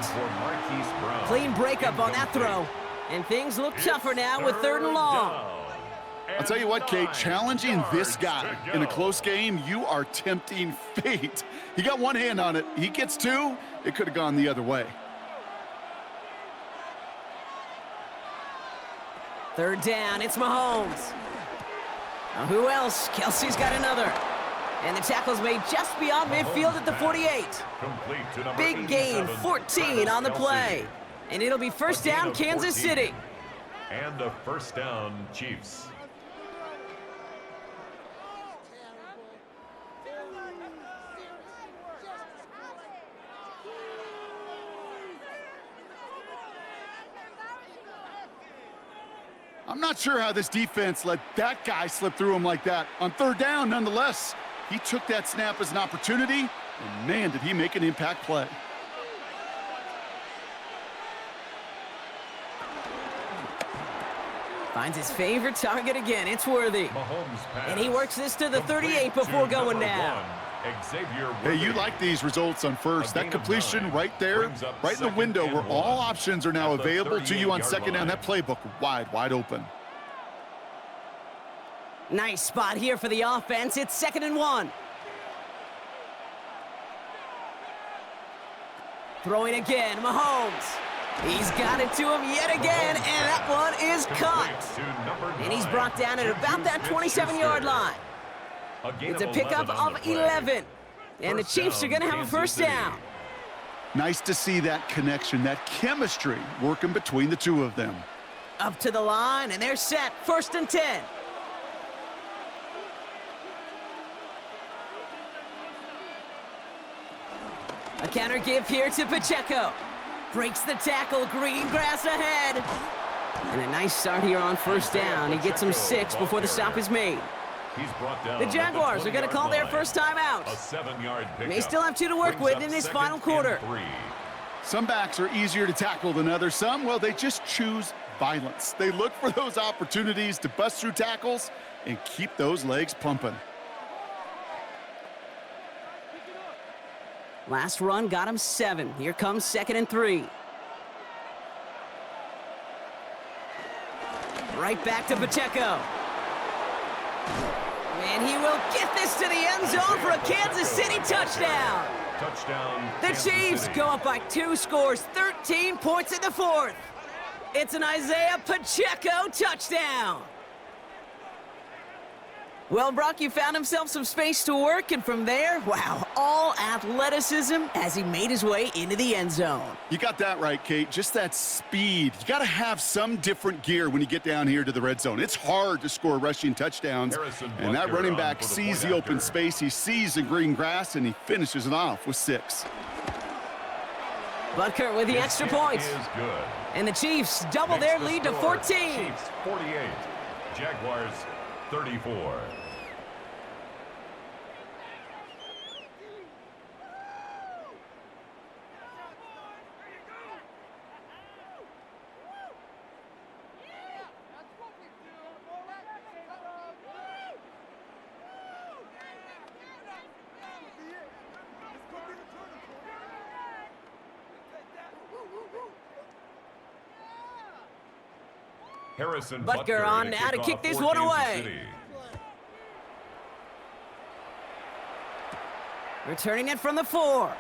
Clean breakup on that throw. And things look tougher now with 3rd and long. I'll tell you what, Kate, challenging this guy in a close game, you are tempting fate. He got 1 hand on it. He gets 2. It could have gone the other way. 3rd down, it's Mahomes. Now who else? Kelsey's got another. And the tackle's made just beyond midfield at the 48. Big gain, 14 on the play. And it'll be 1st down, Kansas City. And a 1st down, Chiefs. I'm not sure how this defense let that guy slip through him like that. On 3rd down, nonetheless, he took that snap as an opportunity, and man, did he make an impact play. Finds his favorite target again. It's Worthy. And he works this to the 38 before going down. Hey, you like these results on first. That completion right there, right in the window where all options are now available to you on second down. That playbook wide open. Nice spot here for the offense. It's 2nd and 1. Throwing again, Mahomes. He's got it to him yet again, and that one is caught. And he's brought down at about that 27-yard line. It's a pickup of 11. And the Chiefs are going to have a first down. Nice to see that connection, that chemistry working between the two of them. Up to the line, and they're set. 1st and 10. A counter give here to Pacheco. Breaks the tackle, green grass ahead. And a nice start here on first down. He gets him 6 before the stop is made. The Jaguars are going to call their first time out. May still have 2 to work with in this final quarter. Some backs are easier to tackle than others. Some, well, they just choose violence. They look for those opportunities to bust through tackles and keep those legs pumping. Last run got him 7. Here comes 2nd and 3. Right back to Pacheco. And he will get this to the end zone for a Kansas City touchdown. The Chiefs go up by 2 scores, 13 points in the 4th. It's an Isaiah Pacheco touchdown. Well, Brock, you found himself some space to work, and from there, wow, all athleticism as he made his way into the end zone. You got that right, Kate. Just that speed. You got to have some different gear when you get down here to the red zone. It's hard to score rushing touchdowns, and that running back sees the open space, he sees the green grass, and he finishes it off with 6. Butker with the extra points. And the Chiefs double their lead to 14. Chiefs 48, Jaguars 34. Harrison Butker on now to kick this one away. Returning it from the 4.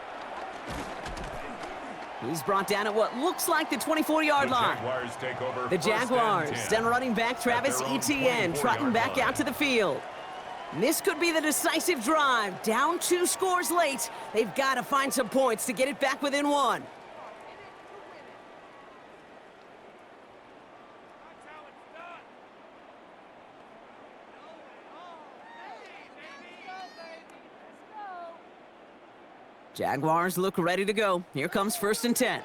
He's brought down at what looks like the 24-yard line. The Jaguars send running back Travis Etienne trotting back out to the field. This could be the decisive drive. Down 2 scores late. They've got to find some points to get it back within 1. Jaguars look ready to go. Here comes 1st and 10.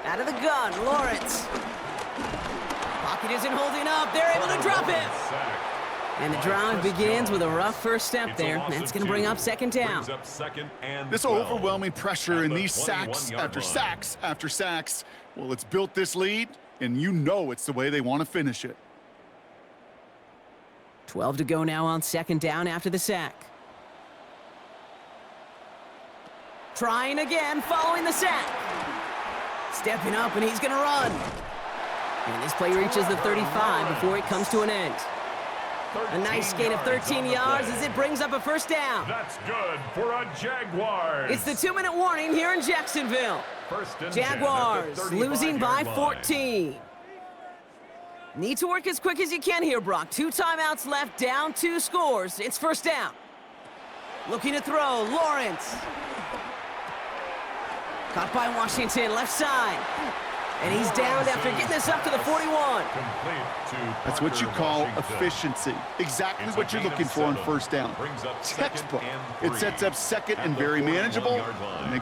Out of the gun, Lawrence. Pocket isn't holding up. They're able to drop it. And the drive begins with a rough first step there. That's going to bring up 2nd down. This overwhelming pressure and these sacks after sacks after sacks, well, it's built this lead, and you know it's the way they want to finish it. 12 to go now on 2nd down after the sack. Trying again following the sack. Stepping up, and he's going to run. And this play reaches the 35 before it comes to an end. A nice gain of 13 yards as it brings up a first down. That's good for a Jaguars. It's the 2-minute warning here in Jacksonville. Jaguars losing by 14. Need to work as quick as you can here, Brock. 2 timeouts left, down 2 scores. It's 1st down. Looking to throw, Lawrence. Caught by Washington, left side. And he's downed after getting this up to the 41. That's what you call efficiency. Exactly what you're looking for on 1st down. Textbook. It sets up 2nd and very manageable. And they